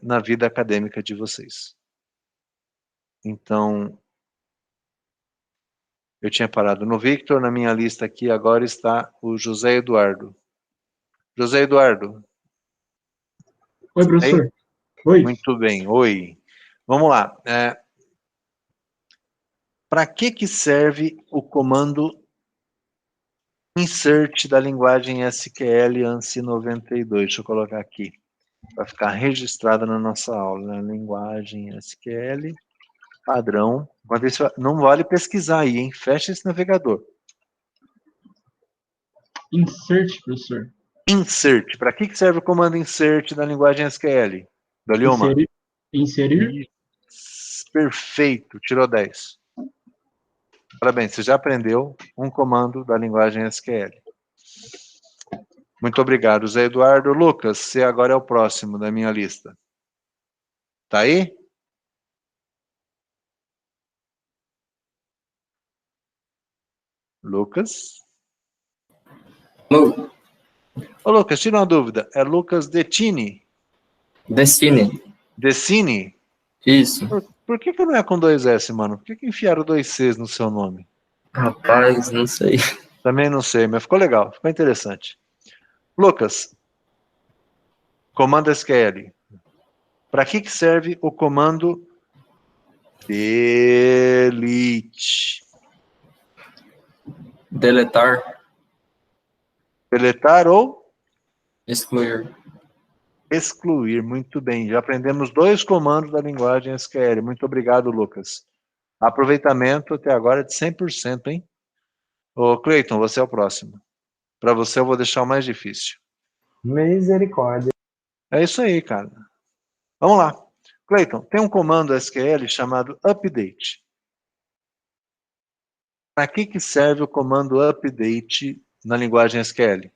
na vida acadêmica de vocês. Então, eu tinha parado no Victor, na minha lista aqui agora está o José Eduardo. José Eduardo. Oi, professor. Ei? Oi. Muito bem, oi. Vamos lá. Para que serve o comando insert da linguagem SQL ANSI 92? Deixa eu colocar aqui, para ficar registrada na nossa aula. Né? Linguagem SQL, padrão. Não vale pesquisar aí, hein? Fecha esse navegador. Insert, professor. Insert. Para que serve o comando insert da linguagem SQL? Dolioma? Inserir. Perfeito, tirou 10. Parabéns, você já aprendeu um comando da linguagem SQL. Muito obrigado, Zé Eduardo. Lucas, você agora é o próximo da minha lista. Tá aí? Lucas? Lu, Ô, Lucas, tira uma dúvida. É Lucas Detini? Destiny. Decini? Isso. Por que não é com 2 S, mano? Por que enfiaram 2 Cs no seu nome? Rapaz, não sei. Também não sei, mas ficou legal, ficou interessante. Lucas, comando SQL. Para que serve o comando delete? Deletar. Deletar ou Excluir. excluir. Muito bem, já aprendemos 2 comandos da linguagem SQL. Muito obrigado, Lucas. Aproveitamento até agora é de 100%, hein? Ô, Cleiton, você é o próximo. Para você eu vou deixar o mais difícil. Misericórdia. É isso aí, cara. Vamos lá. Cleiton, tem um comando SQL chamado update. Para que serve o comando update na linguagem SQL?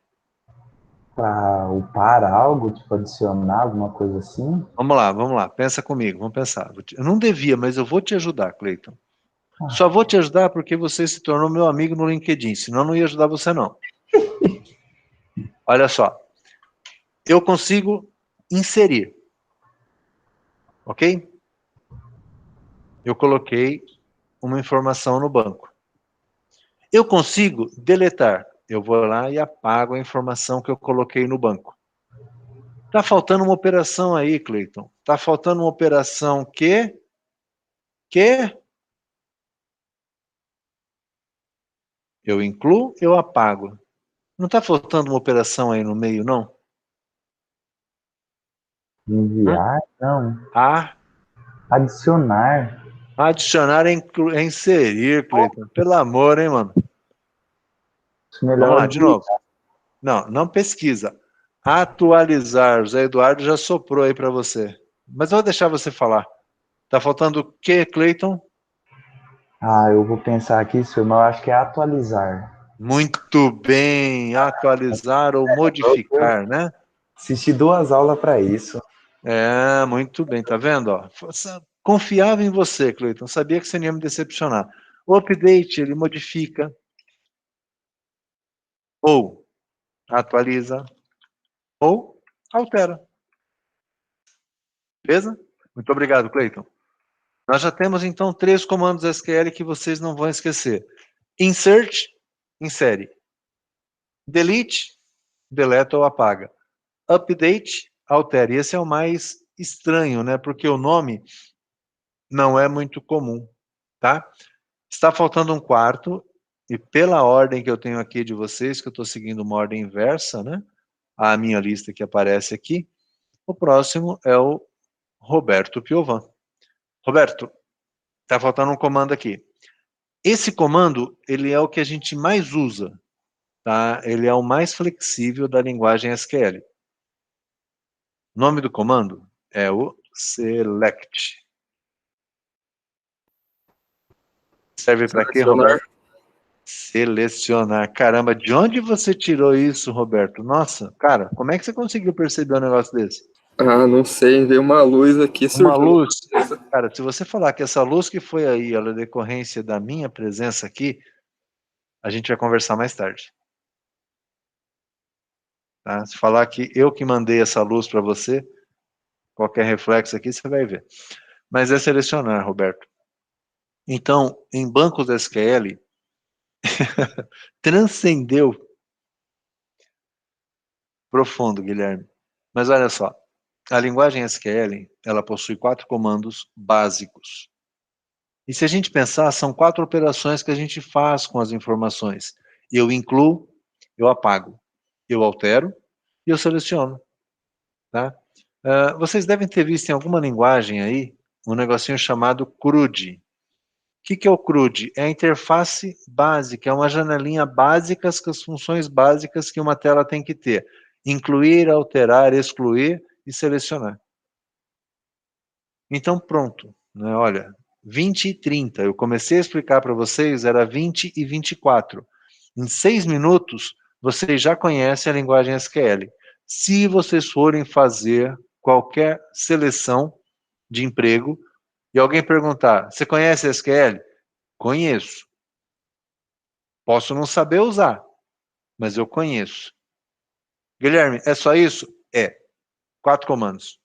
Para upar algo, tipo adicionar alguma coisa assim? Vamos lá. Pensa comigo, vamos pensar. Eu não devia, mas eu vou te ajudar, Cleiton. Só vou te ajudar porque você se tornou meu amigo no LinkedIn, senão eu não ia ajudar você, não. Olha só. Eu consigo inserir. Ok? Eu coloquei uma informação no banco. Eu consigo deletar. Eu vou lá e apago a informação que eu coloquei no banco. Tá faltando uma operação aí, Cleiton. Tá faltando uma operação que eu incluo, eu apago. Não tá faltando uma operação aí no meio, não? Enviar? Não. Adicionar. Adicionar é inserir, Cleiton. Pelo amor, hein, mano? Vamos lá, de novo. Não pesquisa. Atualizar. O Zé Eduardo já soprou aí para você. Mas eu vou deixar você falar. Tá faltando o quê, Cleiton? Eu vou pensar aqui, seu irmão, acho que é atualizar. Muito bem. Atualizar ou modificar, né? Assisti 2 aulas para isso. É, muito bem. Tá vendo? Ó? Confiava em você, Cleiton. Sabia que você não ia me decepcionar. O update, ele modifica ou atualiza ou altera. Beleza? Muito obrigado, Cleiton. Nós já temos, então, 3 comandos SQL que vocês não vão esquecer. Insert, insere. Delete, deleta ou apaga. Update, altera. E esse é o mais estranho, né? Porque o nome não é muito comum, tá? Está faltando um quarto, e pela ordem que eu tenho aqui de vocês, que eu estou seguindo uma ordem inversa, né? A minha lista que aparece aqui, o próximo é o Roberto Piovan. Roberto, está faltando um comando aqui. Esse comando, ele é o que a gente mais usa, tá? Ele é o mais flexível da linguagem SQL. O nome do comando é o select. Serve para quê, Roberto? Selecionar. Caramba, de onde você tirou isso, Roberto? Nossa, cara, como é que você conseguiu perceber um negócio desse? Ah, não sei, veio uma luz aqui, Uma surgiu. luz. Cara, se você falar que essa luz que foi aí, ela é decorrência da minha presença aqui, a gente vai conversar mais tarde. Tá? Se falar que eu que mandei essa luz para você, qualquer reflexo aqui, você vai ver. Mas é selecionar, Roberto. Então, em bancos SQL, transcendeu profundo, Guilherme. Mas olha só, a linguagem SQL, ela possui 4 comandos básicos. E se a gente pensar, são 4 operações que a gente faz com as informações. Eu incluo, eu apago, eu altero e eu seleciono. Tá? Vocês devem ter visto em alguma linguagem aí, um negocinho chamado CRUD. O que é o CRUD? É a interface básica, é uma janelinha básica com as funções básicas que uma tela tem que ter. Incluir, alterar, excluir e selecionar. Então pronto, né? Olha, 20 e 30, eu comecei a explicar para vocês, era 20 e 24. Em 6 minutos, vocês já conhecem a linguagem SQL. Se vocês forem fazer qualquer seleção de emprego, e alguém perguntar, você conhece SQL? Conheço. Posso não saber usar, mas eu conheço. Guilherme, é só isso? É. 4 comandos.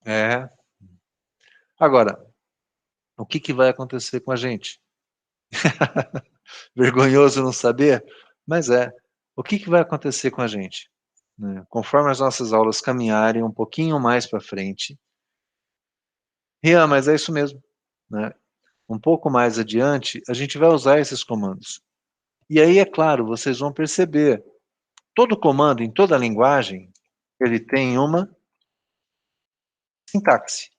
É. Agora, o que vai acontecer com a gente? Vergonhoso não saber? Mas é. O que vai acontecer com a gente? Né? Conforme as nossas aulas caminharem um pouquinho mais para frente, Rian, mas é isso mesmo. Né? Um pouco mais adiante, a gente vai usar esses comandos. E aí, é claro, vocês vão perceber, todo comando, em toda linguagem, ele tem uma sintaxe,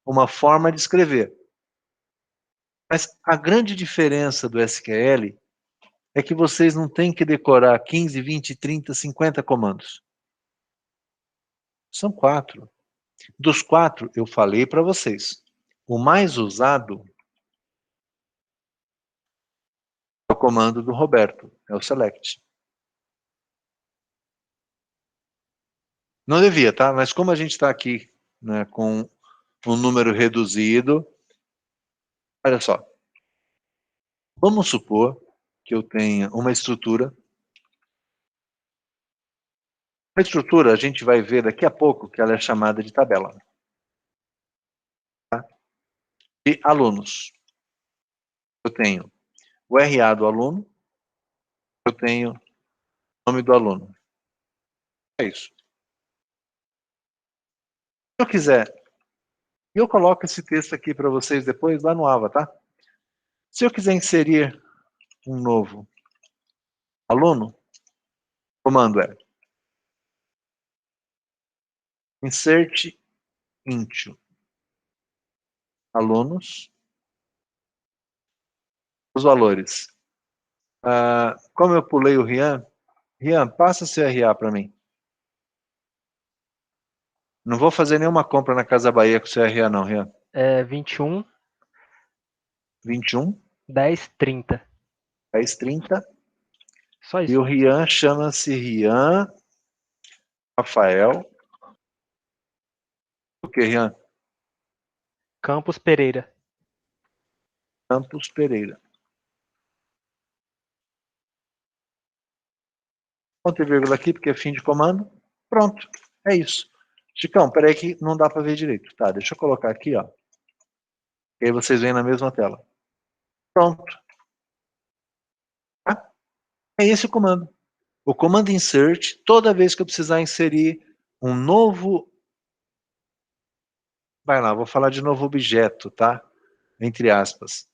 uma forma de escrever. Mas a grande diferença do SQL é que vocês não têm que decorar 15, 20, 30, 50 comandos. São 4. Dos 4, eu falei para vocês. O mais usado é o comando do Roberto, é o select. Não devia, tá? Mas como a gente está aqui, né, com um número reduzido, olha só. Vamos supor que eu tenha uma estrutura. A estrutura a gente vai ver daqui a pouco que ela é chamada de tabela. Tá? E alunos. Eu tenho o RA do aluno, eu tenho o nome do aluno. É isso. Se eu quiser, eu coloco esse texto aqui para vocês depois lá no AVA, tá? Se eu quiser inserir um novo aluno, o comando é insert into alunos, os valores. Como eu pulei o Rian, Rian, passa seu RA para mim. Não vou fazer nenhuma compra na Casa Bahia com seu RA não, Rian. É 21, 21, 10, 30. 10, 30. Só E isso. o Rian chama-se Rian Rafael. O que, Rian? Campos Pereira. Campos Pereira. Ponto e vírgula aqui, porque é fim de comando. Pronto, é isso. Chicão, peraí que não dá para ver direito. Tá, deixa eu colocar aqui, ó. E aí vocês veem na mesma tela. Pronto. Tá? É esse o comando. O comando insert, toda vez que eu precisar inserir um novo vai lá, vou falar de novo objeto, tá? Entre aspas.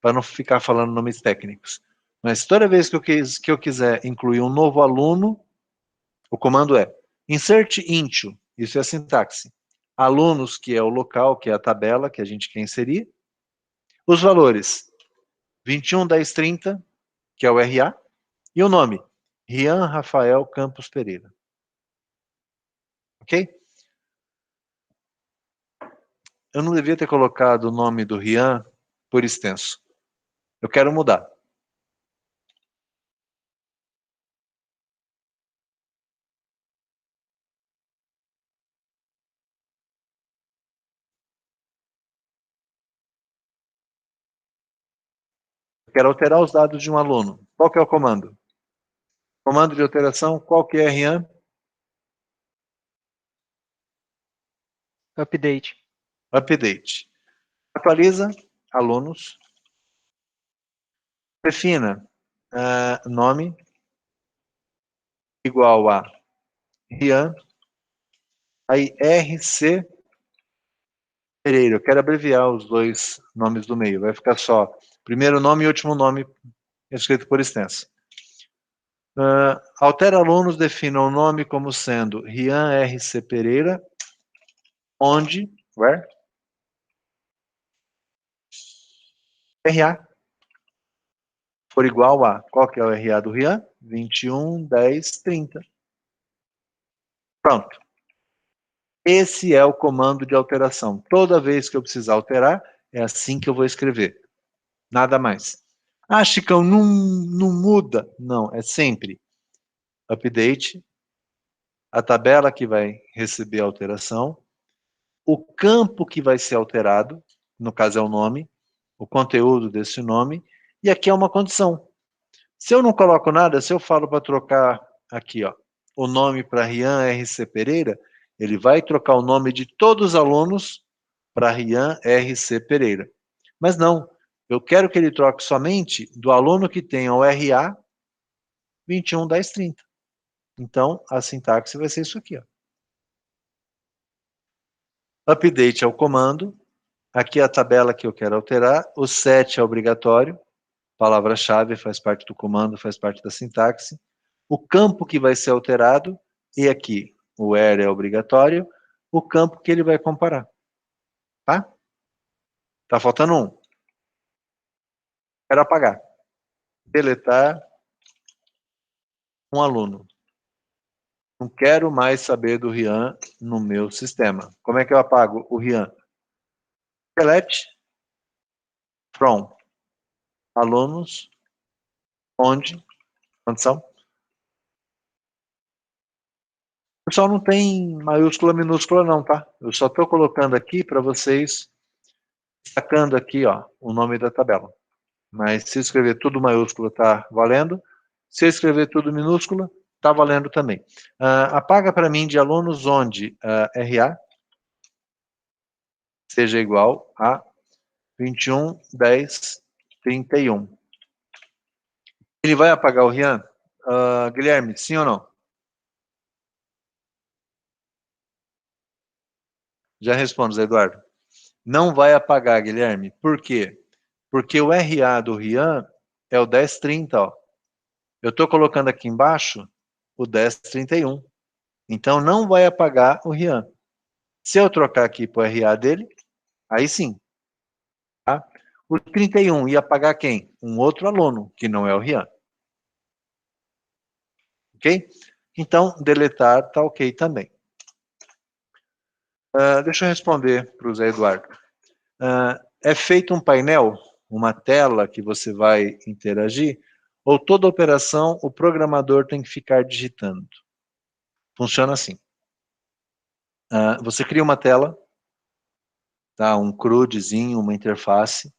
Para não ficar falando nomes técnicos. Mas toda vez que eu quiser incluir um novo aluno, o comando é insert into, isso é a sintaxe. Alunos, que é o local, que é a tabela que a gente quer inserir. Os valores, 21, 10, 30, que é o RA. E o nome, Rian Rafael Campos Pereira. Ok? Eu não devia ter colocado o nome do Rian por extenso. Eu quero mudar. Eu quero alterar os dados de um aluno. Qual que é o comando? Comando de alteração, qual que é, Rian? Update. Update. Atualiza, alunos. Defina nome igual a Rian. Aí RC Pereira. Eu quero abreviar os dois nomes do meio. Vai ficar só primeiro nome e último nome escrito por extenso. Altera alunos, defina o nome como sendo Rian RC Pereira, onde, where, RA for igual a, qual que é o RA do Rian? 21, 10, 30. Pronto. Esse é o comando de alteração. Toda vez que eu precisar alterar, é assim que eu vou escrever. Nada mais. Ah, Chicão, não muda. Não, é sempre update, a tabela que vai receber a alteração, o campo que vai ser alterado, no caso é o nome, o conteúdo desse nome, e aqui é uma condição. Se eu não coloco nada, se eu falo para trocar aqui, ó, o nome para Rian RC Pereira, ele vai trocar o nome de todos os alunos para Rian RC Pereira. Mas não, eu quero que ele troque somente do aluno que tenha o RA 21, 10, 30. Então, a sintaxe vai ser isso aqui, ó. Update é o comando, aqui é a tabela que eu quero alterar, o set é obrigatório, palavra-chave faz parte do comando, faz parte da sintaxe, o campo que vai ser alterado, e aqui o where é obrigatório, o campo que ele vai comparar. Tá? Tá faltando um. Quero apagar. Deletar um aluno. Não quero mais saber do Rian no meu sistema. Como é que eu apago o Rian? Select from alunos, onde, condição. Pessoal, não tem maiúscula, minúscula não, tá? Eu só estou colocando aqui para vocês, destacando aqui, ó, o nome da tabela. Mas se escrever tudo maiúsculo tá valendo. Se eu escrever tudo minúsculo, tá valendo também. Apaga para mim de alunos onde RA seja igual a 21, 10, 31. Ele vai apagar o Rian? Guilherme, sim ou não? Já respondo, Zé Eduardo. Não vai apagar, Guilherme. Por quê? Porque o RA do Rian é o 1030, ó. Eu estou colocando aqui embaixo o 1031. Então não vai apagar o Rian. Se eu trocar aqui para o RA dele, aí sim. Tá? O 31 ia apagar quem? Um outro aluno, que não é o Rian. Ok? Então, deletar está ok também. Deixa eu responder para o Zé Eduardo. É feito um painel, uma tela que você vai interagir, ou toda operação o programador tem que ficar digitando? Funciona assim. Você cria uma tela, tá? Um CRUDzinho, uma interface.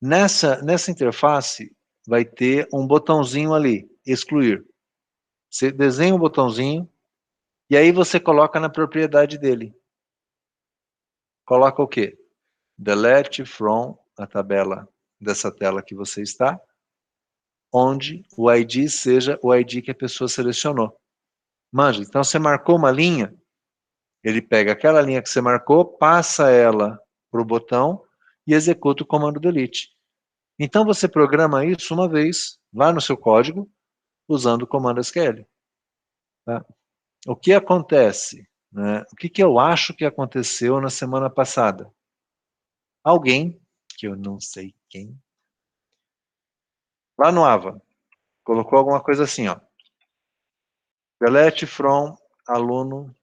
Nessa interface vai ter um botãozinho ali, excluir. Você desenha um botãozinho e aí você coloca na propriedade dele. Coloca o quê? Delete from a tabela dessa tela que você está, onde o ID seja o ID que a pessoa selecionou. Manja, então você marcou uma linha, Ele pega aquela linha que você marcou, passa ela para o botão e executa o comando delete. Então você programa isso uma vez lá no seu código, usando o comando SQL. Tá? O que acontece? Né? O que eu acho que aconteceu na semana passada? Alguém, que eu não sei quem, lá no AVA, colocou alguma coisa assim, ó. Delete from aluno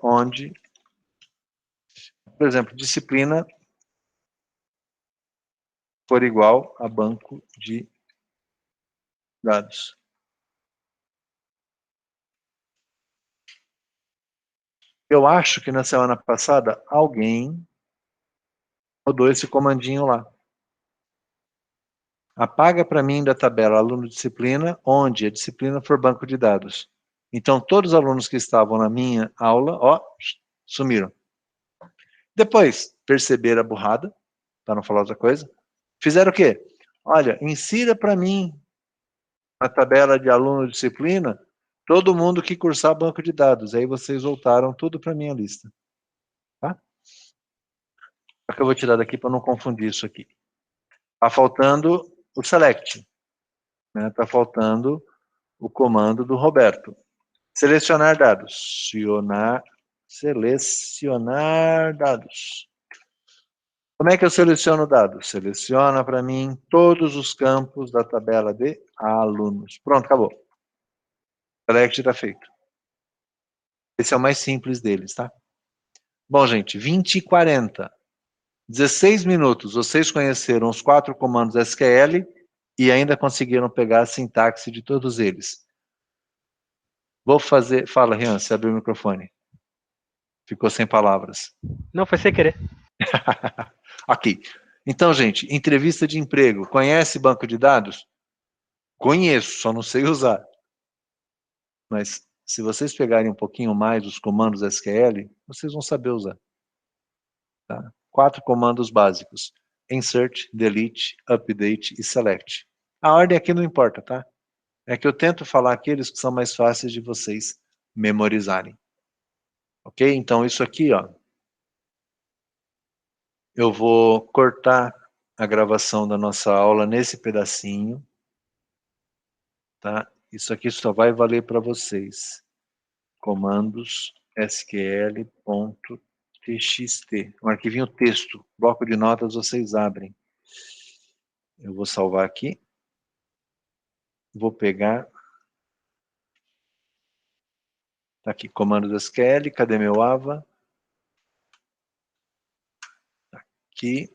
onde, por exemplo, disciplina for igual a banco de dados. Eu acho que na semana passada alguém rodou esse comandinho lá. Apaga para mim da tabela aluno disciplina, onde a disciplina for banco de dados. Então, todos os alunos que estavam na minha aula, ó, sumiram. Depois, perceberam a burrada, para não falar outra coisa, fizeram o quê? Olha, insira para mim na tabela de aluno disciplina todo mundo que cursar banco de dados. Aí vocês voltaram tudo para minha lista. Tá? Só que eu vou tirar daqui para não confundir isso aqui. Está faltando o select. Né? Tá faltando o comando do Roberto. Selecionar dados. Selecionar dados. Como é que eu seleciono dados? Seleciona para mim todos os campos da tabela de alunos. Pronto, acabou. Select está feito. Esse é o mais simples deles, tá? Bom, gente, 20 e 40. 16 minutos. Vocês conheceram os 4 comandos SQL e ainda conseguiram pegar a sintaxe de todos eles. Vou fazer... Fala, Rian, você abriu o microfone. Ficou sem palavras. Não, foi sem querer. Ok. Então, gente, entrevista de emprego. Conhece banco de dados? Conheço, só não sei usar. Mas se vocês pegarem um pouquinho mais os comandos SQL, vocês vão saber usar. Tá? 4 comandos básicos. Insert, delete, update e select. A ordem aqui não importa, tá? É que eu tento falar aqueles que são mais fáceis de vocês memorizarem. Ok? Então, isso aqui, ó. Eu vou cortar a gravação da nossa aula nesse pedacinho. Tá? Isso aqui só vai valer para vocês. Comandos sql.txt. Um arquivinho texto. Bloco de notas vocês abrem. Eu vou salvar aqui. Vou pegar. Tá aqui, comandos SQL. Cadê meu AVA? Aqui.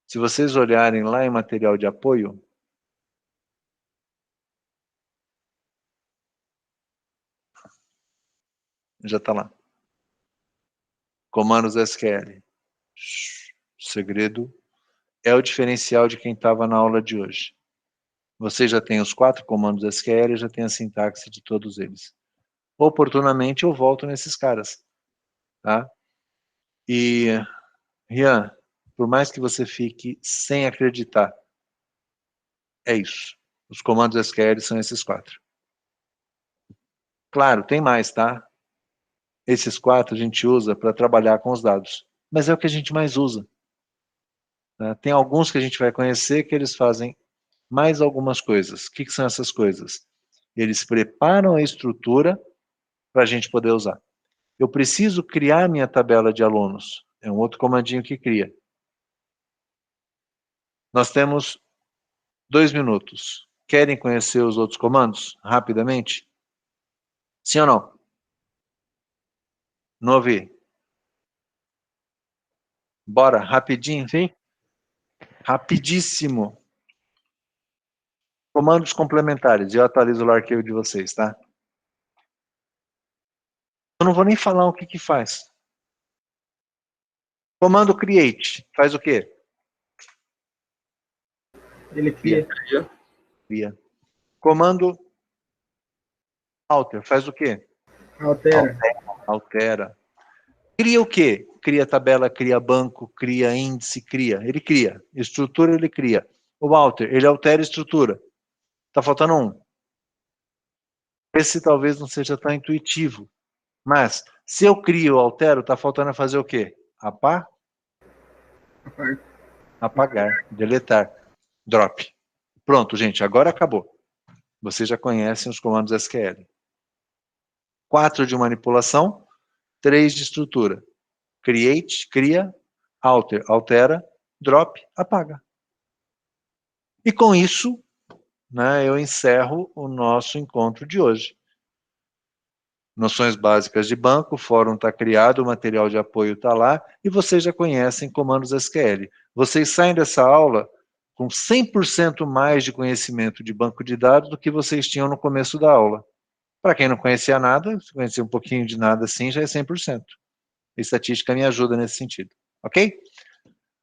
Se vocês olharem lá em material de apoio, já está lá. Comandos SQL. O segredo é o diferencial de quem estava na aula de hoje. Você já tem os 4 comandos SQL, já tem a sintaxe de todos eles. Oportunamente eu volto nesses caras. Tá? E, Rian, por mais que você fique sem acreditar, é isso. Os comandos SQL são esses 4. Claro, tem mais, tá? Esses 4 a gente usa para trabalhar com os dados. Mas é o que a gente mais usa. Tá? Tem alguns que a gente vai conhecer que eles fazem mais algumas coisas. O que são essas coisas? Eles preparam a estrutura para a gente poder usar. Eu preciso criar minha tabela de alunos. É um outro comandinho que cria. Nós temos 2 minutos. Querem conhecer os outros comandos rapidamente? Sim ou não? Não ouvi. Bora, rapidinho? Sim. Rapidíssimo. Comandos complementares. Eu atualizo o arquivo de vocês, tá? Eu não vou nem falar o que faz. Comando create. Faz o quê? Ele cria. Cria. Comando alter. Faz o quê? Altera. Altera. Cria o quê? Cria tabela, cria banco, cria índice, cria. Ele cria. Estrutura, ele cria. O alter, ele altera a estrutura. Tá faltando um. Esse talvez não seja tão intuitivo. Mas, se eu crio, altero, está faltando fazer o quê? Apagar, deletar, drop. Pronto, gente, agora acabou. Vocês já conhecem os comandos SQL. 4 de manipulação, 3 de estrutura. Create, cria, alter, altera, drop, apaga. E com isso, né, eu encerro o nosso encontro de hoje. Noções básicas de banco, o fórum está criado, o material de apoio está lá, e vocês já conhecem comandos SQL. Vocês saem dessa aula com 100% mais de conhecimento de banco de dados do que vocês tinham no começo da aula. Para quem não conhecia nada, se conhecer um pouquinho de nada assim, já é 100%. A estatística me ajuda nesse sentido, ok?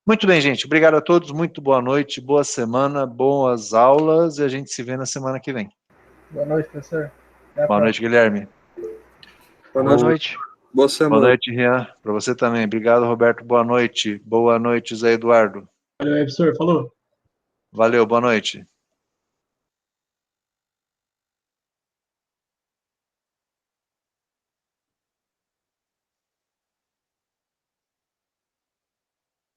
Muito bem, gente. Obrigado a todos, muito boa noite, boa semana, boas aulas, e a gente se vê na semana que vem. Boa noite, professor. Até a Boa noite, Guilherme. Boa noite. Boa semana. Boa noite, Rian. Para você também. Obrigado, Roberto. Boa noite. Boa noite, Zé Eduardo. Valeu, professor. Falou. Valeu, boa noite.